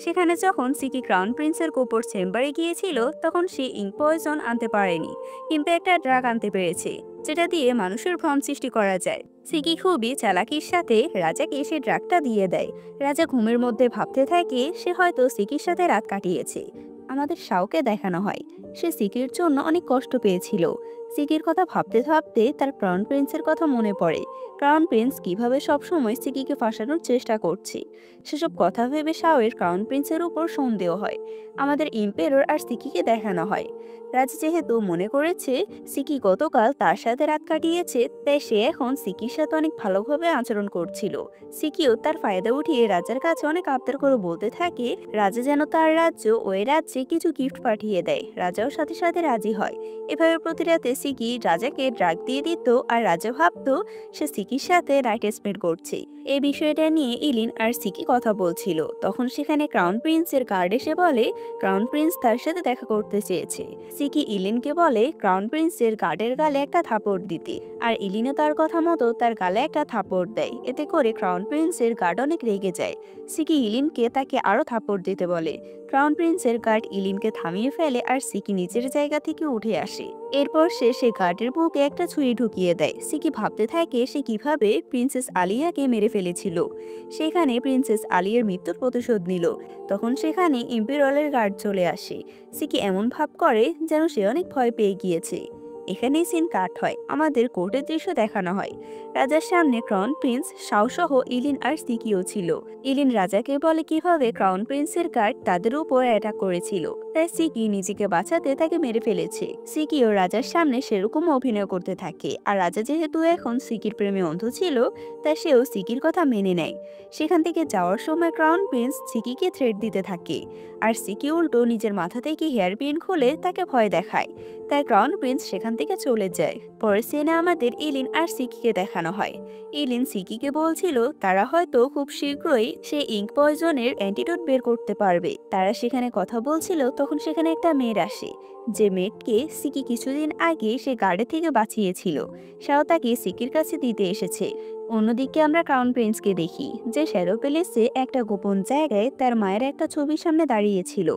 সেখানে যখন সিকি ক্রাউন প্রিন্সের কোপর চেম্বারে গিয়েছিল তখন সে ইঙ্ক পয়জন আনতে পারেনি, কিন্তু একটা ড্রাগ আনতে পেরেছে যেটা দিয়ে মানুষের ভ্রম সৃষ্টি করা যায়। সিকি খুবই চালাকির সাথে রাজাকে সে ড্রাগটা দিয়ে দেয়। রাজা ঘুমের মধ্যে ভাবতে থাকে সে হয়তো সিকির সাথে রাত কাটিয়েছে। আমাদের শাওকে দেখানো হয় সে সিকির জন্য অনেক কষ্ট পেয়েছিল। সিকির কথা ভাবতে ভাবতে তার ক্রাউন প্রিন্সের কথা মনে পড়ে। ক্রাউন প্রিন্স কিভাবে সবসময় সিকিকে ফাঁসানোর চেষ্টা করছে। সেসব কথা ভেবে শাওয়ের ক্রাউন প্রিন্সের উপর সন্দেহ হয়। আমাদের ইম্পেরর আর সিকিকে দেখানো হয়। রাজা যেহেতু মনে করেছে সিকি গতকাল তার সাথে রাত কাটিয়েছে, তাই সে এখন সিকির সাথে অনেক ভালোভাবে আচরণ করছিল। সিকিও তার ফায়দা উঠিয়ে রাজার কাছে অনেক আবদার করে বলতে থাকে রাজা যেন তার রাজ্য ওই রাজ্যে কিছু গিফট পাঠিয়ে দেয়। রাজাও সাথে সাথে রাজি হয়। এভাবে প্রতি রাতে সিকি রাজাকে ড্রাগ দিয়ে দিত আর রাজা ভাবতো সে সিকির সাথে নাইট স্পেন্ড করছে। এই বিষয়টা নিয়ে ইলিন আর সিকি কথা বলছিল, তখন সেখানে ক্রাউন প্রিন্সের গার্ড এসে বলে ক্রাউন প্রিন্স তার সাথে দেখা করতে চেয়েছে। সিকি ইলিনকে বলে ক্রাউন প্রিন্সের গার্ডের গালে একটা থাপড় দিতে, আর ইলিনও তার কথা মতো তার গালে একটা থাপড় দেয়। এতে করে ক্রাউন প্রিন্সের গার্ড অনেক রেগে যায়। সিকি ইলিনকে তাকে আরো থাপড় দিতে বলে। ক্রাউন প্রিন্সের গার্ড ইলিনকে থামিয়ে ফেলে আর সিকি নিচের জায়গা থেকে উঠে আসে। এরপর সে গার্ডের বুকে একটা ছুরি ঢুকিয়ে দেয়। সিকি ভাবতে থাকে সে কিভাবে প্রিন্সেস আলিয়াকে মেরে ফেলেছিল। সেখানে প্রিন্সেস আলিয়ার মৃত্যুর প্রতিশোধ নিল। তখন সেখানে ইম্পেরিয়লের গার্ড চলে আসে। সিকি এমন ভাব করে যেন সে অনেক ভয় পেয়ে গিয়েছে। এখানেই সিন কাট হয়, আমাদের কোর্টের দৃশ্য দেখানো হয়। রাজার সামনে ক্রাউন প্রিন্স, শাওসহ ইলিন আর সিকিও ছিল। ইলিন রাজাকে বলে কিভাবে ক্রাউন প্রিন্সের গার্ড তাদের উপর অ্যাটাক করেছিল, তাই সিকি নিজেকে বাঁচাতে তাকে মেরে ফেলেছে। সিকিও রাজার সামনে সেরকম অভিনয় করতে থাকে, আর রাজা যেহেতু এখন সিকির প্রেমে অন্ধ ছিল তাই সেও সিকির কথা মেনে নেয়। সেখান থেকে যাওয়ার সময় ক্রাউন প্রিন্স সিকিকে থ্রেট দিতে থাকে, আর সিকি উল্টো নিজের মাথা থেকে হেয়ার পিন খুলে তাকে ভয় দেখায়। তাই ক্রাউন প্রিন্স সেখান থেকে চলে যায়। পরের সিনে আমাদের ইলিন আর সিকিকে দেখানো হয়। ইলিন সিকিকে বলছিল তারা হয়তো খুব শীঘ্রই সে ইঙ্ক পয়জনের অ্যান্টিডোট বের করতে পারবে। তারা সেখানে কথা বলছিল তখন সেখানে একটা মেয়ের আসে, যে মেয়েকে সিকি কিছুদিন আগে সে গার্ডে থেকে বাঁচিয়েছিল। সেও তাকে সিকির কাছে দিতে এসেছে। অন্যদিকে আমরা ক্রাউন প্রিন্সকে দেখি যে শ্যাডো প্যালেসে একটা গোপন জায়গায় তার মায়ের একটা ছবির সামনে দাঁড়িয়েছিল।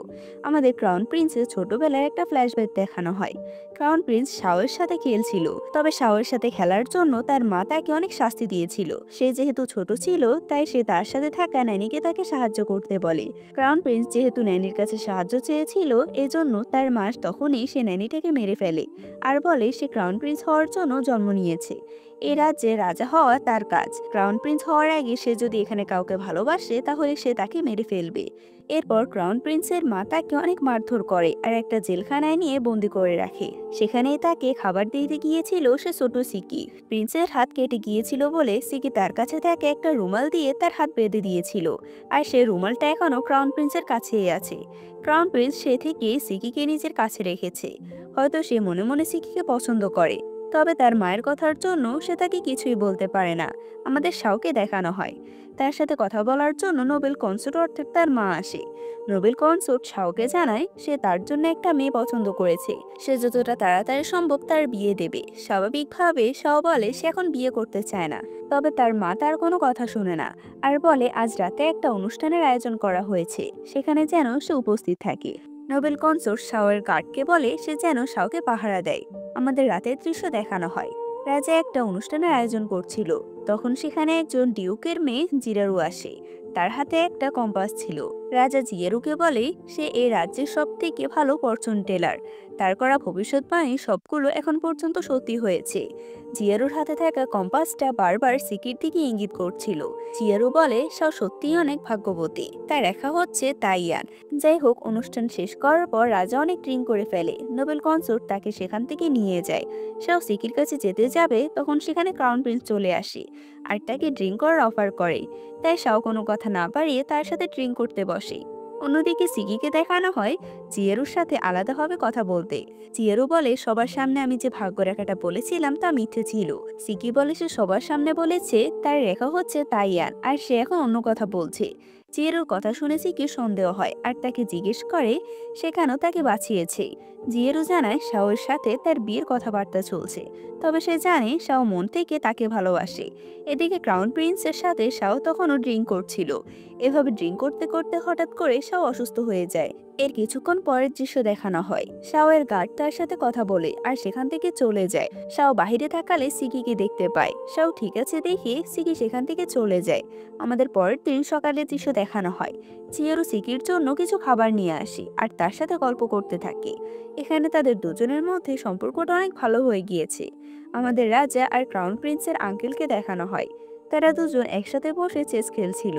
আমাদের ক্রাউন প্রিন্সের ছোটবেলার একটা ফ্ল্যাশব্যাক দেখানো হয়। ক্রাউন প্রিন্স শাওয়ের সাথে খেলছিল, তবে শাওয়ের সাথে খেলার জন্য তার মা তাকে অনেক শাস্তি দিয়েছিল। সে যেহেতু ছোট ছিল তাই সে তার সাথে থাকা ন্যানিকে তাকে সাহায্য করতে বলে। ক্রাউন প্রিন্স যেহেতু ন্যানির কাছে সাহায্য চেয়েছিল, এজন্য তার মা তখনই সে ন্যানিটাকে মেরে ফেলে আর বলে সে ক্রাউন প্রিন্স হওয়ার জন্য জন্ম নিয়েছে। এ রাজ্যে রাজা হওয়া তার কাজ। ক্রাউন প্রিন্স হওয়ার আগে সে যদি এখানে কাউকে ভালোবাসে তাহলে সে তাকে মেরে ফেলবে। এরপর ক্রাউন প্রিন্সের মা তাকে অনেক মারধর করে আর একটা জেলখানায় নিয়ে বন্দি করে রাখে। সেখানেই তাকে খাবার দিতে গিয়েছিল সে ছোট সিকি। প্রিন্সের হাত কেটে গিয়েছিল বলে সিকি তার কাছে তাকে একটা রুমাল দিয়ে তার হাত বেঁধে দিয়েছিল, আর সে রুমালটা এখনো ক্রাউন প্রিন্সের কাছেই আছে। ক্রাউন প্রিন্স সে থেকে সিকিকে নিজের কাছে রেখেছে। হয়তো সে মনে মনে সিকিকে পছন্দ করে, তবে তার মায়ের কথার জন্য সে তাকে কিছুই বলতে পারে না। আমাদের শাওকে দেখানো হয় তার সাথে কথা বলার জন্য নোবেল কনসোর্ট অর্থাৎ তার মা আসে। নোবেল কনসোর্ট শাওকে জানায় সে তার জন্য একটা মেয়ে পছন্দ করেছে, সে যতটা তাড়াতাড়ি সম্ভব তার বিয়ে দেবে। স্বাভাবিকভাবে শাও বলে সে এখন বিয়ে করতে চায় না, তবে তার মা তার কোনো কথা শুনে না আর বলে আজ রাতে একটা অনুষ্ঠানের আয়োজন করা হয়েছে, সেখানে যেন সে উপস্থিত থাকে। নোবেল কনসোর্ট শাওয়ের গার্ডকে বলে সে যেন শাওকে পাহারা দেয়। আমাদের রাতের দৃশ্য দেখানো হয়। রাজা একটা অনুষ্ঠানের আয়োজন করছিল, তখন সেখানে একজন ডিউকের মেয়ে জিরারু আসে। তার হাতে একটা কম্পাস ছিল। রাজা জিয়ারুকে বলে সে এই রাজ্যের সব থেকে ভালো ফরচুন টেলার। তার করা ভবিষ্যৎবাণী সবগুলো এখন পর্যন্ত সত্যি হয়েছে। জিয়ারুর হাতে থাকা কম্পাসটা বারবার সিকির দিকে ইঙ্গিত করছিল। জিয়ারু বলে সে সত্যিই অনেক ভাগ্যবতী, তার রেখা হচ্ছে তাইয়ান। যাই হোক, অনুষ্ঠান শেষ করার পর রাজা অনেক ড্রিঙ্ক করে ফেলে। নোবেল কনসোর্ট তাকে সেখান থেকে নিয়ে যায়। সেও সিকির কাছে যেতে যাবে তখন সেখানে ক্রাউন প্রিন্স চলে আসে আর তাকে ড্রিঙ্ক করার অফার করে। তাই শাও কোনো কথা না বাড়িয়ে তার সাথে ড্রিঙ্ক করতে বসে। অন্যদিকে সিকিকে দেখানো হয় জিয়েরুর সাথে আলাদাভাবে কথা বলতে। জিয়েরু বলে, সবার সামনে আমি যে ভাগ্যরেখাটা বলেছিলাম তা মিথ্যে ছিল। সিকি বলে সে সবার সামনে বলেছে তার রেখা হচ্ছে তাইয়ান, আর সে এখন অন্য কথা বলছে। জিয়েরুর কথা শুনে সিকির সন্দেহ হয় আর তাকে জিজ্ঞেস করে সে কেন তাকে বাঁচিয়েছে। জিয়েরু জানায় শাওয়ের সাথে তার বিয়ের কথাবার্তা চলছে, তবে সে জানে শাও মন থেকে তাকে ভালোবাসে। এদিকে ক্রাউন প্রিন্সের সাথে শাও তখনও ড্রিঙ্ক করছিল। এভাবে ড্রিঙ্ক করতে করতে হঠাৎ করে শাও অসুস্থ হয়ে যায়। এর কিছুক্ষণ পরের দৃশ্য দেখানো হয়, শাওয়ের গার্ড তার সাথে কথা বলে আর সেখান থেকে চলে যায়। শাও বাহিরে তাকালে সিকিকে দেখতে পায়। শাও ঠিক আছে দেখে সিকি সেখান থেকে চলে যায়। আমাদের পরের দিন সকালের দৃশ্য দেখানো হয়, চিয়েরু সিকির জন্য কিছু খাবার নিয়ে আসে আর তার সাথে গল্প করতে থাকে। এখানে তাদের দুজনের মধ্যে সম্পর্কটা অনেক ভালো হয়ে গিয়েছে। আমাদের রাজা আর ক্রাউন প্রিন্সের আঙ্কেলকে দেখানো হয়, তারা দুজন একসাথে বসে চেস খেলছিল।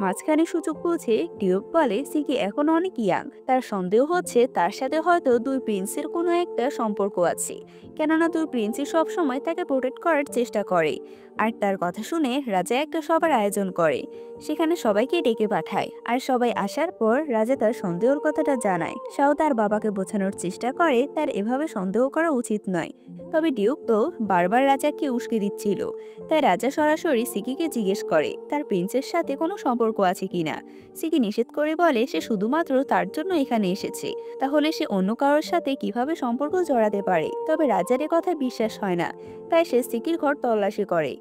মাঝখানে সুযোগ বুঝে ডিউক বলে সিকি এখন অনেক ইয়াং, তার সন্দেহ হচ্ছে তার সাথে হয়তো দুই প্রিন্সের কোনো একটা সম্পর্ক আছে, কেননা দুই প্রিন্সই সবসময় তাকে প্রোটেক্ট করার চেষ্টা করে। আর তার কথা শুনে রাজা একটা সবার আয়োজন করে, সেখানে সবাইকে ডেকে পাঠায়। আর সবাই আসার পর রাজা তার সন্দেহের কথাটা জানায়। শাও তার বাবাকে বোঝানোর চেষ্টা করে তার এভাবে সন্দেহ করা উচিত নয়, তবে ডিউক তো বারবার রাজাকে উস্কে দিচ্ছিল। তাই রাজা সরাসরি সিকিকে জিজ্ঞেস করে তার প্রিন্সের সাথে কোনো সম্পর্ক আছে কিনা। সিকি নিষেধ করে বলে সে শুধুমাত্র তার জন্য এখানে এসেছে, তাহলে সে অন্য কারোর সাথে কিভাবে সম্পর্ক জড়াতে পারে। তবে রাজার এ কথা বিশ্বাস হয় না, তাই সে সিকির ঘর তল্লাশি করে।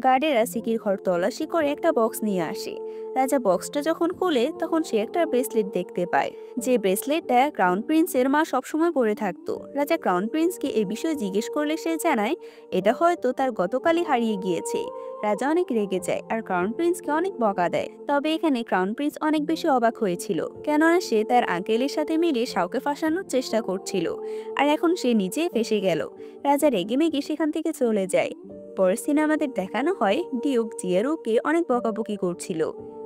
গার্ডেরা সিকির ঘর তল্লাশি করে একটা বক্স নিয়ে আসে। রাজা বক্সটা যখন খুলে তখন সে একটা ব্রেসলেট দেখতে পায়, যে ব্রেসলেটটা ক্রাউন প্রিন্সের মা সবসময় পরে থাকতো। রাজা ক্রাউন প্রিন্সকে এই বিষয়ে জিজ্ঞেস করলে সে জানায় এটা হয়তো তার গতকালই হারিয়ে গিয়েছে। রাজা অনেক রেগে যায় আর ক্রাউন প্রিন্সকে অনেক বকা দেয়। তবে এখানে ক্রাউন প্রিন্স অনেক বেশি অবাক হয়েছিল, কেননা সে তার আঙ্কেলের সাথে মিলে শাওকে ফাঁসানোর চেষ্টা করছিল, আর এখন সে নিজে ফেঁসে গেল। রাজা রেগে মেগে সেখান থেকে চলে যায়। পরের সিনে আমাদের দেখানো হয় ডিউক জিয়ারুকে অনেক বকাবকি করছিল,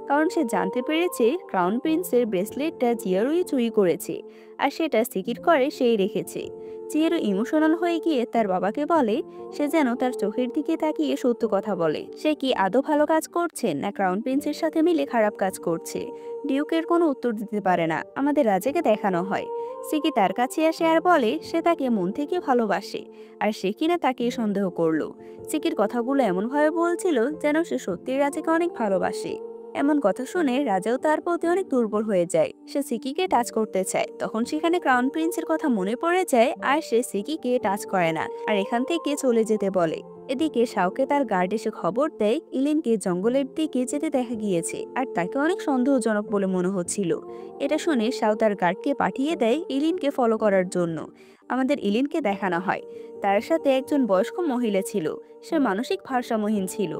কারণ সে জানতে পেরেছে ক্রাউন প্রিন্সের ব্রেসলেটটা জিয়ারুই চুরি করেছে, আর সেটা সিকির করে সেই রেখেছে। জিয়ারু ইমোশনাল হয়ে গিয়ে তার বাবাকে বলে সে যেন তার চোখের দিকে তাকিয়ে সত্য কথা বলে, সে কি আদৌ ভালো কাজ করছে না ক্রাউন প্রিন্সের সাথে মিলে খারাপ কাজ করছে। ডিউকের কোনো উত্তর দিতে পারে না। আমাদের রাজাকে দেখানো হয় সিকি তার কাছে আসে আর বলে সে তাকে মন থেকে ভালোবাসে, আর সে কিনা তাকে সন্দেহ করলো। সিকির কথাগুলো এমনভাবে বলছিল যেন সে সত্যিই রাজাকে অনেক ভালোবাসে। এমন কথা শুনে রাজাও তার প্রতি অনেক দুর্বল হয়ে যায়। সে সিকিকে টাচ করতে চায়, তখন সেখানে ক্রাউন প্রিন্সের কথা মনে পড়ে যায় আর সে সিকিকে টাচ করে না আর এখান থেকে চলে যেতে বলে। এদিকে শাওকে তার গার্ড এসে খবর দেয় ইলিনকে জঙ্গলের দিকে যেতে দেখা গিয়েছে আর তাকে অনেক সন্দেহজনক বলে মনে হচ্ছিল। এটা শুনে শাও তার গার্ডকে পাঠিয়ে দেয় ইলিনকে ফলো করার জন্য। আমাদের ইলিনকে দেখানো হয় তার সাথে একজন বয়স্ক মহিলা ছিল, সে মানসিক ভারসাম্যহীন ছিল।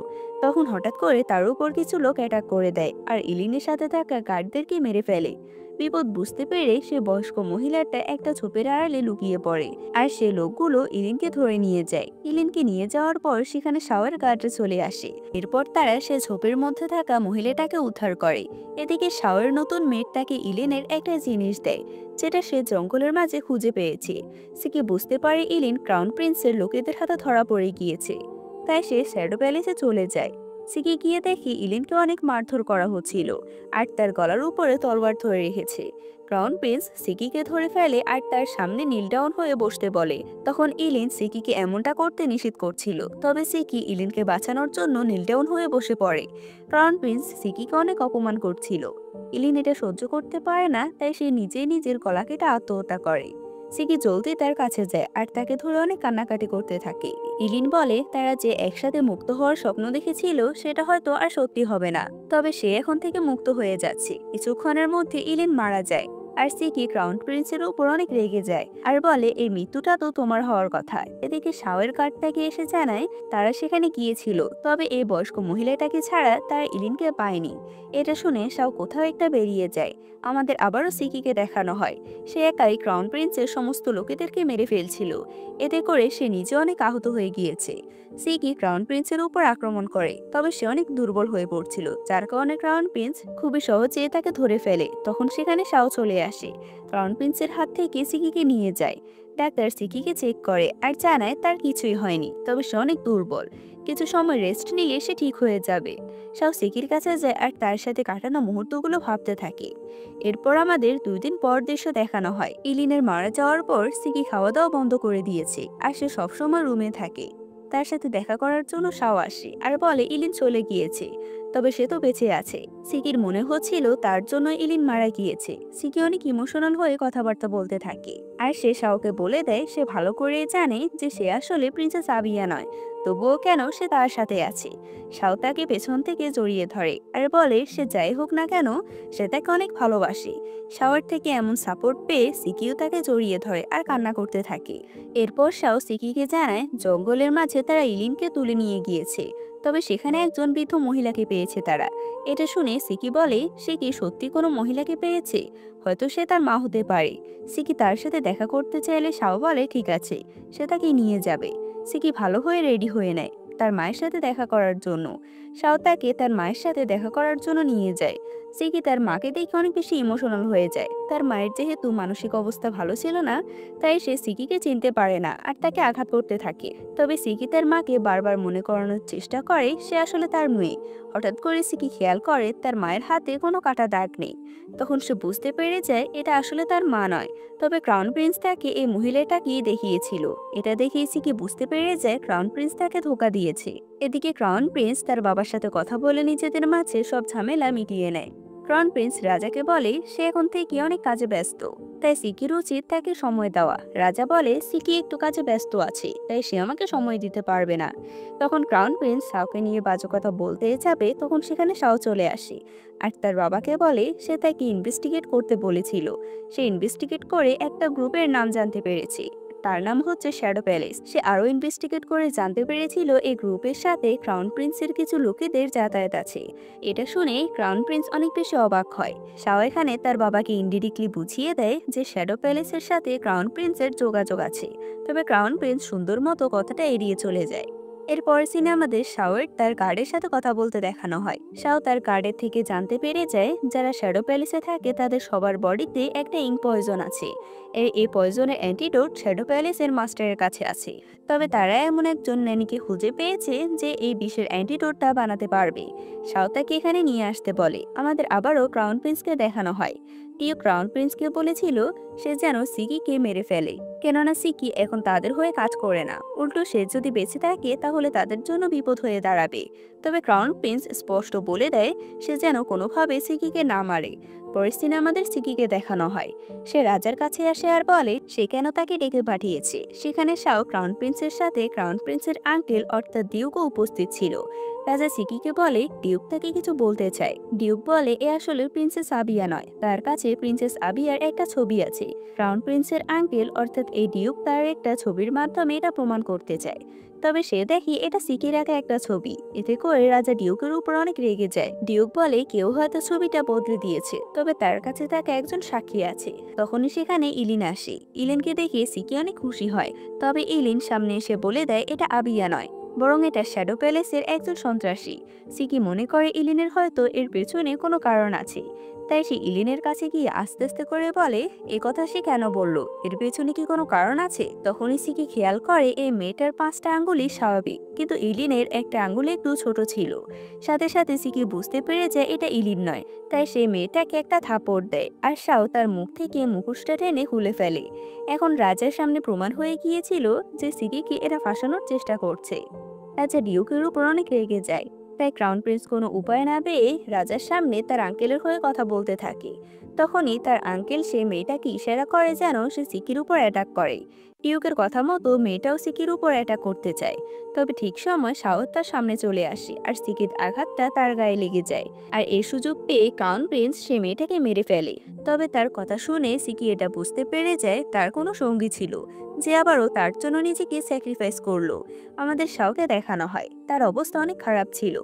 তখন হঠাৎ করে তার উপর কিছু লোক অ্যাটাক করে দেয় আর ইলিনের সাথে থাকা গার্ডদেরকে মেরে ফেলে। বিপদ বুঝতে পেরে সে বয়স্ক মহিলাটা একটা ঝোপের আড়ালে লুকিয়ে পড়ে আর সে লোকগুলো ইলিনকে ধরে নিয়ে যায়। ইলিনকে নিয়ে যাওয়ার পর সেখানে শাওয়ার গার্ডরা চলে আসে। এরপর তারা সে ঝোপের মধ্যে থাকা মহিলাটাকে উদ্ধার করে। এদিকে শাওয়ার নতুন মেট তাকে ইলিনের একটা জিনিস দেয়, যেটা সে জঙ্গলের মাঝে খুঁজে পেয়েছে। সিকি বুঝতে পারে ইলিন ক্রাউন প্রিন্সের লোকেদের হাতে ধরা পড়ে গিয়েছে, তাই সে শ্যাডো প্যালেসে চলে যায়। সিকি গিয়ে দেখে ইলিনকে অনেক মারধর করা হচ্ছিল আর তার গলার উপরে তলোয়ার ধরে রেখেছে। ক্রাউন প্রিন্স সিকিকে ধরে ফেলে আর তার সামনে নীল ডাউন হয়ে বসতে বলে। তখন ইলিন সিকিকে এমনটা করতে নিষেধ করছিল, তবে সিকি ইলিনকে বাঁচানোর জন্য নীল ডাউন হয়ে বসে পড়ে। ক্রাউন প্রিন্স সিকিকে অনেক অপমান করছিল। ইলিন এটা সহ্য করতে পারে না, তাই সে নিজেই নিজের গলা কেটে আত্মহত্যা করে। সিকি জলদি তার কাছে যায় আর তাকে ধরে অনেক কান্নাকাটি করতে থাকে। ইলিন বলে তারা যে একসাথে মুক্ত হওয়ার স্বপ্ন দেখেছিল সেটা হয়তো আর সত্যি হবে না, তবে সে এখন থেকে মুক্ত হয়ে যাচ্ছে। কিছুক্ষণের মধ্যে ইলিন মারা যায় আর সিকি ক্রাউন প্রিন্সের উপর অনেক রেগে যায় আর বলে এই মৃত্যুটা তো তোমার হওয়ার কথা। এদিকে শাওয়ের গার্ডটাকে এসে জানায় তারা সেখানে গিয়েছিল, তবে এই বয়স্ক মহিলাটাকে ছাড়া তারা ইলিনকে পায়নি। এটা শুনে শাও কোথাও একটা বেরিয়ে যায়। আমাদের আবারও সিকিকে দেখানো হয় সে একাই ক্রাউন প্রিন্সের সমস্ত লোকেদেরকে মেরে ফেলছিল, এতে করে সে নিজে অনেক আহত হয়ে গিয়েছে। সিকি ক্রাউন প্রিন্সের উপর আক্রমণ করে, তবে সে অনেক দুর্বল হয়ে পড়ছিল, যার কারণে ক্রাউন প্রিন্স খুবই সহজে তাকে ধরে ফেলে। তখন সেখানে শাও চলে আসে, ক্রাউন প্রিন্সের হাত থেকে সিকিকে নিয়ে যায়। ডাক্তার সিকিকে চেক করে আর জানায় তার কিছুই হয়নি, তবে সে অনেক দুর্বল। কিছু সময় রেস্ট নিলে সে ঠিক হয়ে যাবে। শাও সিকির কাছে যায় আর তার সাথে কাটানো মুহূর্তগুলো ভাবতে থাকে। এরপর আমাদের 2 দিন পর দৃশ্য দেখানো হয়। ইলিনের মারা যাওয়ার পর সিকি খাওয়া দাওয়া বন্ধ করে দিয়েছে আর সে সবসময় রুমে থাকে। তার সাথে দেখা করার জন্য শাও আসে আর বলে ইলিন চলে গিয়েছে, তবে সে তো বেঁচে আছে। সিকির মনে হচ্ছিল তার জন্য ইলিন মারা গিয়েছে। সিকি অনেক ইমোশনাল হয়ে কথাবার্তা বলতে থাকে আর সে শাওকে বলে দেয় সে ভালো করে জানে যে সে আসলে প্রিন্সেস আবিয়া নয়, তবুও কেন সে তার সাথে আছে। শাও তাকে পেছন থেকে জড়িয়ে ধরে আর বলে সে যাই হোক না কেন সে তাকে অনেক ভালোবাসে। শাওয়ার থেকে এমন সাপোর্ট পেয়ে সিকিও তাকে জড়িয়ে ধরে আর কান্না করতে থাকে। এরপর শাও সিকিকে জানায় জঙ্গলের মাঝে তারা ইলিনকে তুলে নিয়ে গিয়েছে, তবে সেখানে একজন বৃদ্ধ মহিলাকে পেয়েছে তারা। এটা শুনে সিকি বলে সে কি সত্যি কোনো মহিলাকে পেয়েছে, হয়তো সে তার মা হতে পারে। সিকি তার সাথে দেখা করতে চাইলে শাও বলে ঠিক আছে, সে তাকে নিয়ে যাবে। সিকি ভালো হয়ে রেডি হয়ে নেয় তার মায়ের সাথে দেখা করার জন্য। শাও তাকে তার মায়ের সাথে দেখা করার জন্য নিয়ে যায়। সিকি তার মাকে দেখে অনেক বেশি ইমোশনাল হয়ে যায়। তার মায়ের যেহেতু মানসিক অবস্থা ভালো ছিল না, তাই সে সিকিকে চিনতে পারে না আর তাকে আঘাত করতে থাকে। তবে সিকি তার মাকে বারবার মনে করানোর চেষ্টা করে সে আসলে তার মেয়ে। হঠাৎ করে সিকি খেয়াল করে তার মায়ের হাতে কোনো কাটা দাগ নেই। তখন সে বুঝতে পেরে যায় এটা আসলে তার মা নয়, তবে ক্রাউন প্রিন্স তাকে এই মহিলাটাকেই দেখিয়েছিল। এটা দেখে সিকি বুঝতে পেরে যায় ক্রাউন প্রিন্স তাকে ধোঁকা দিয়েছে। এদিকে ক্রাউন প্রিন্স তার বাবার সাথে কথা বলে নিজেদের মাঝে সব ঝামেলা মিটিয়ে নেয়। ক্রাউন প্রিন্স রাজাকে বলে সে এখন থেকে অনেক কাজে ব্যস্ত, তাই সিকির উচিত তাকে সময় দেওয়া। রাজা বলে সিকি একটু কাজে ব্যস্ত আছে, তাই সে আমাকে সময় দিতে পারবে না। তখন ক্রাউন প্রিন্স শাওকে নিয়ে বাজে কথা বলতে যাবে, তখন সেখানে শাও চলে আসে আর তার বাবাকে বলে সে তাকে ইনভেস্টিগেট করতে বলেছিল। সে ইনভেস্টিগেট করে একটা গ্রুপের নাম জানতে পেরেছে, তার নাম হচ্ছে শ্যাডো প্যালেস। সে আরও ইনভেস্টিগেট করে জানতে পেরেছিল এই গ্রুপের সাথে ক্রাউন প্রিন্সের কিছু লোকেদের যাতায়াত আছে। এটা শুনে ক্রাউন প্রিন্স অনেক বেশি অবাক হয়। শাও এখানে তার বাবাকে ইনডিরেক্টলি বুঝিয়ে দেয় যে শ্যাডো প্যালেসের সাথে ক্রাউন প্রিন্সের যোগাযোগ আছে, তবে ক্রাউন প্রিন্স সুন্দর মতো কথাটা এড়িয়ে চলে যায়। এরপর সিনে আমাদের শাওয়ের তার গার্ডের সাথে কথা বলতে দেখানো হয়। শাও তার গার্ডের থেকে জানতে পেরে যায় যারা শ্যাডো প্যালেসে থাকে তাদের সবার বডিতে একটা ইঙ্ক পয়জন আছে। এই পয়জনের অ্যান্টিডোট শ্যাডো প্যালেসের মাস্টারের কাছে আছে। তবে তারা এমন একজন ন্যানিকে খুঁজে পেয়েছে যে এই বিষের অ্যান্টিডোটটা বানাতে পারবে। শাও তাকে এখানে নিয়ে আসতে বলে। আমাদের আবারও ক্রাউন প্রিন্সকে দেখানো হয়। টিও ক্রাউন প্রিন্সকে বলেছিল সে যেন সিকিকে মেরে ফেলে, কেননা সিকি এখন তাদের হয়ে কাজ করে না। উল্টো সে যদি বেঁচে থাকে তাহলে তাদের জন্য বিপদ হয়ে দাঁড়াবে। তবে ক্রাউন প্রিন্স স্পষ্ট বলে দেয় সে যেন কোনোভাবে সিকিকে না মারে। পরের দিন আমাদের সিকিকে দেখানো হয়। সে রাজার কাছে আসে আর বলে সে কেন তাকে ডেকে পাঠিয়েছে। সেখানে শাও ক্রাউন প্রিন্সের সাথে ক্রাউন প্রিন্সের আঙ্কেল অর্থাৎ ডিউকও উপস্থিত ছিল। রাজা সিকিকে বলে ডিউক তাকে কিছু বলতে চায়। ডিউক বলে এ আসলে প্রিন্সেস আবিয়া নয়, তার কাছে প্রিন্সেস আবিয়ার একটা ছবি আছে। ক্রাউন প্রিন্সের আঙ্কেল অর্থাৎ এই ডিউক তার একটা ছবির মাধ্যমে এটা প্রমাণ করতে চায়। তবে সে দেখি এটা সিকির আঁকা একটা ছবি। এতে করে রাজা ডিউকের উপর অনেক রেগে যায়। ডিউক বলে কেউ হয়তো ছবিটা বদলে দিয়েছে, তবে তার কাছে তাকে একজন সাক্ষী আছে। তখনই সেখানে ইলিন আসে। ইলিনকে দেখে সিকি অনেক খুশি হয়। তবে ইলিন সামনে এসে বলে দেয় এটা আবিয়া নয়, বরং এটা শ্যাডো প্যালেসের একজন সন্ত্রাসী। সিকি মনে করে ইলিনের হয়তো এর পেছনে কোনো কারণ আছে, তাই সে ইলিনের কাছে গিয়ে আস্তে আস্তে করে বলে এ কথা সে কেন বলল, এর পেছনে কি কোনো কারণ আছে। তখনই সিকি খেয়াল করে এই মেয়েটার 5টা আঙ্গুলই স্বাভাবিক, কিন্তু ইলিনের একটা আঙ্গুল একটু ছোট ছিল। সাথে সাথে সিকি বুঝতে পেরে যায় এটা ইলিন নয়, তাই সে মেয়েটাকে একটা থাপড় দেয় আর শাও তার মুখ থেকে মুখোশটা টেনে খুলে ফেলে। এখন রাজার সামনে প্রমাণ হয়ে গিয়েছিল যে সিকিকে এরা ফাঁসানোর চেষ্টা করছে। রাজা ডিউকের উপর অনেক রেগে যায়। তাই ক্রাউন প্রিন্স কোনো উপায় না পেয়ে রাজার সামনে তার আঙ্কেলের হয়ে কথা বলতে থাকে। তখনই তার আঙ্কেল সে মেয়েটাকে ইশারা করে যেন সে সিকির উপর অ্যাটাক করে। ডিউকের কথা মতো মেয়েটাও সিকির উপর অ্যাটাক করতে চায়। তবে ঠিক সময় সাওয়ার তার সামনে চলে আসে আর সিকির আঘাতটা তার গায়ে লেগে যায়। আর এই সুযোগ পেয়ে ক্রাউন প্রিন্স সে মেয়েটাকে মেরে ফেলে। তবে তার কথা শুনে সিকি এটা বুঝতে পেরে যায় তার কোনো সঙ্গী ছিল, যে আবারও তার জন্য নিজেকে স্যাক্রিফাইস করলো। আমাদের শাওকে দেখানো হয় তার অবস্থা অনেক খারাপ ছিল।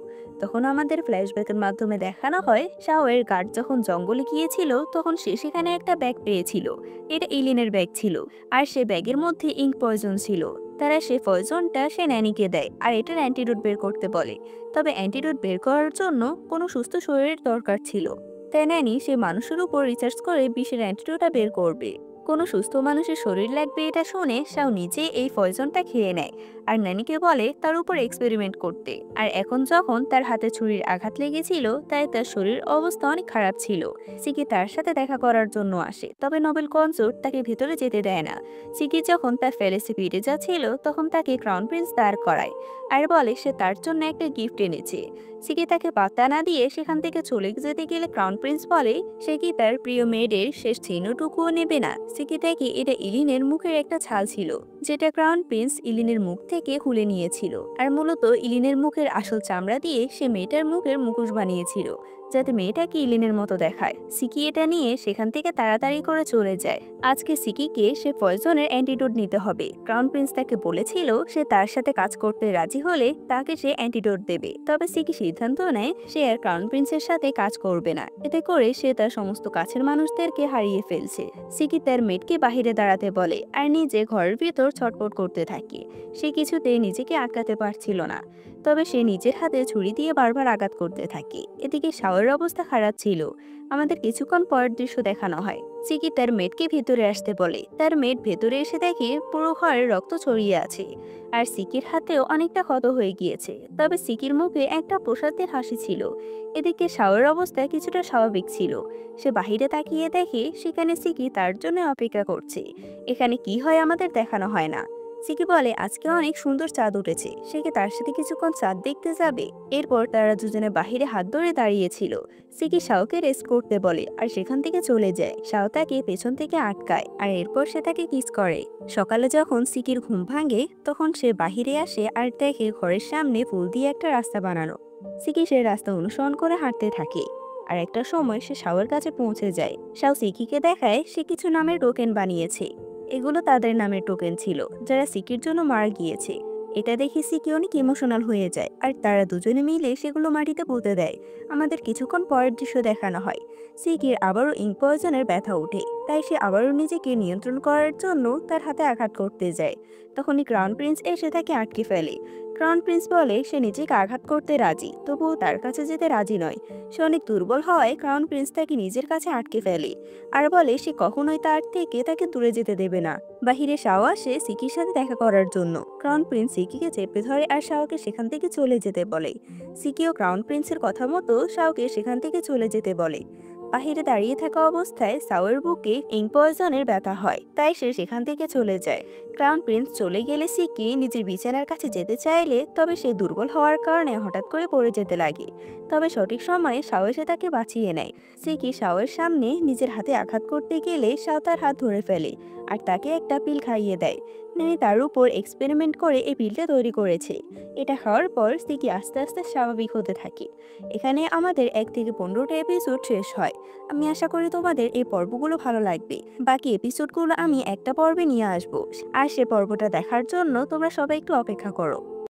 তখন আমাদের ফ্ল্যাশব্যাকের মাধ্যমে দেখানো হয় শাওয়ের গার্ড যখন জঙ্গলে গিয়েছিল তখন সে সেখানে একটা ব্যাগ পেয়েছিল। এটা ইলিনের ব্যাগ ছিল আর সে ব্যাগের মধ্যে ইঙ্ক পয়জন ছিল। তারা সে পয়জনটা সে ন্যানিকে দেয় আর এটার অ্যান্টিডোট বের করতে বলে। তবে অ্যান্টিডোট বের করার জন্য কোনো সুস্থ শরীরের দরকার ছিল, তাই ন্যানি সে মানুষের উপর রিসার্চ করে বিষের অ্যান্টিডোটটা বের করবে। কোনো সুস্থ মানুষের শরীর লাগবে এটা শুনে শাও নিজে এই পয়জনটা খেয়ে নেয় আর নানিকে বলে তার উপর এক্সপেরিমেন্ট করতে। আর এখন যখন তার হাতে ছুরির আঘাত লেগেছিল তাই তার শরীর অবস্থা অনেক খারাপ ছিল। সিকি তার সাথে দেখা করার জন্য আসে, তবে নোবেল কনসোর্ট তাকে ভেতরে যেতে দেয় না। সিকি যখন তার প্যালেসে ফিরে যাচ্ছিল তখন তাকে ক্রাউন প্রিন্স দাঁড় করায় আর বলে সে তার জন্য একটা গিফট এনেছে। সিকি তাকে পাত্তা না দিয়ে সেখান থেকে চলে যেতে গেলে ক্রাউন প্রিন্স বলে সে কি তার প্রিয় মেয়েদের শেষ চিহ্নটুকুও নেবে না। সিকি দেখে এটা ইলিনের মুখের একটা ছাল ছিল, যেটা ক্রাউন প্রিন্স ইলিনের মুখ থেকে খুলে নিয়েছিল। আর মূলত ইলিনের মুখের আসল চামড়া দিয়ে সে মেয়েটার মুখের মুখোশ বানিয়েছিল, যাতে মেয়েটাকে ইলিনের মতো দেখায়। সিকি এটা নিয়ে সেখান থেকে তাড়াতাড়ি করে চলে যায়। আজকে সিকিকে সে পয়জনের অ্যান্টিডোট নিতে হবে। ক্রাউন প্রিন্স তাকে বলেছিল সে তার সাথে কাজ করতে রাজি হলে তাকে সে অ্যান্টিডোট দেবে। তবে সিকি সিদ্ধান্ত নেয় সে আর ক্রাউন প্রিন্সের সাথে কাজ করবে না, এতে করে সে তার সমস্ত কাছের মানুষদেরকে হারিয়ে ফেলছে। সিকি তার মেয়েকে বাহিরে দাঁড়াতে বলে আর নিজে ঘরের ভিতর ছটফট করতে থাকে। সে কিছুতে নিজেকে আটকাতে পারছিল না, তবে সে নিজের হাতে ছুরি দিয়ে বারবার আঘাত করতে থাকে। এদিকে শাওয়ের অবস্থা খারাপ ছিল। আমাদের কিছুক্ষণ পরের দৃশ্য দেখানো হয়। সিকি তার মেয়েকে ভেতরে আসতে বলে। তার মেয়ে ভেতরে এসে দেখে পুরো ঘরে রক্ত ছড়িয়ে আছে আর সিকির হাতেও অনেকটা ক্ষত হয়ে গিয়েছে, তবে সিকির মুখে একটা প্রসাদের হাসি ছিল। এদিকে শাওয়ের অবস্থা কিছুটা স্বাভাবিক ছিল। সে বাহিরে তাকিয়ে দেখে সেখানে সিকি তার জন্য অপেক্ষা করছে। এখানে কি হয় আমাদের দেখানো হয় না। সিকি বলে আজকে অনেক সুন্দর চাঁদ উঠেছে, সে কি তার সাথে কিছুক্ষণ চাঁদ দেখতে যাবে। এরপর তারা দুজনে বাহিরে হাত ধরে দাঁড়িয়েছিল। সিকি শাওকে রেস্ট করতে বলে আর সেখান থেকে চলে যায়। শাও তাকে পেছন থেকে আটকায় আর এরপর সে তাকে কিস করে। সকালে যখন সিকির ঘুম ভাঙে তখন সে বাহিরে আসে আর দেখে ঘরের সামনে ফুল দিয়ে একটা রাস্তা বানানো। সিকি সে রাস্তা অনুসরণ করে হাঁটতে থাকে আর একটা সময় সে শাওয়ের কাছে পৌঁছে যায়। শাও সিকিকে দেখায় সে কিছু নামের টোকেন বানিয়েছে। এগুলো তাদের নামের টোকেন ছিল যারা সিকির জন্য মারা গিয়েছে। এটা দেখে সিকি অনেক ইমোশনাল হয়ে যায় আর তারা দুজনে মিলে সেগুলো মাটিতে পুঁতে দেয়। আমাদের কিছুক্ষণ পরের দৃশ্য দেখানো হয়। সিকির আবারও ইঙ্ক পয়জনের ব্যথা ওঠে, তাই সে আবারও নিজেকে নিয়ন্ত্রণ করার জন্য তার হাতে আঘাত করতে যায়। তখনই ক্রাউন প্রিন্স এসে তাকে আটকে ফেলে। ক্রাউন প্রিন্স বলে সে নিজেকে আঘাত করতে রাজি, তবুও তার কাছে যেতে রাজি নয়। সে অনেক দুর্বল হওয়ায় ক্রাউন প্রিন্স তাকে নিজের কাছে আটকে ফেলে আর বলে সে কখনোই তার থেকে তাকে দূরে যেতে দেবে না। বাহিরে শাও আসে সিকির সাথে দেখা করার জন্য। ক্রাউন প্রিন্স সিকিকে চেপে ধরে আর শাওকে সেখান থেকে চলে যেতে বলে। সিকিও ক্রাউন প্রিন্সের কথা মতো শাওকে সেখান থেকে চলে যেতে বলে। বাহিরে দাঁড়িয়ে থাকা অবস্থায় শাওয়ের বুকে ইঙ্ক পয়জনের ব্যথা হয়, তাই সে সেখান থেকে চলে যায়। ক্রাউন প্রিন্স চলে গেলে সিকি নিজের বিছানার কাছে যেতে চাইলে তবে সে দুর্বল হওয়ার কারণে হঠাৎ করে পড়ে যেতে লাগে। তবে সঠিক সময়ে শাও এসে তাকে বাঁচিয়ে নেয়। সিকি শাওয়ের সামনে নিজের হাতে আঘাত করতে গেলে শাও তার হাত ধরে ফেলে আর তাকে একটা পিল খাইয়ে দেয়। নানি তার উপর এক্সপেরিমেন্ট করে এই পিলটা তৈরি করেছে। এটা খাওয়ার পর সিকি আস্তে আস্তে স্বাভাবিক হতে থাকে। এখানে আমাদের 1 থেকে 15টা এপিসোড শেষ হয়। আমি আশা করি তোমাদের এই পর্বগুলো ভালো লাগবে। বাকি এপিসোডগুলো আমি একটা পর্বে নিয়ে আসবো, আর সে পর্বটা দেখার জন্য তোমরা সবাই একটু অপেক্ষা করো।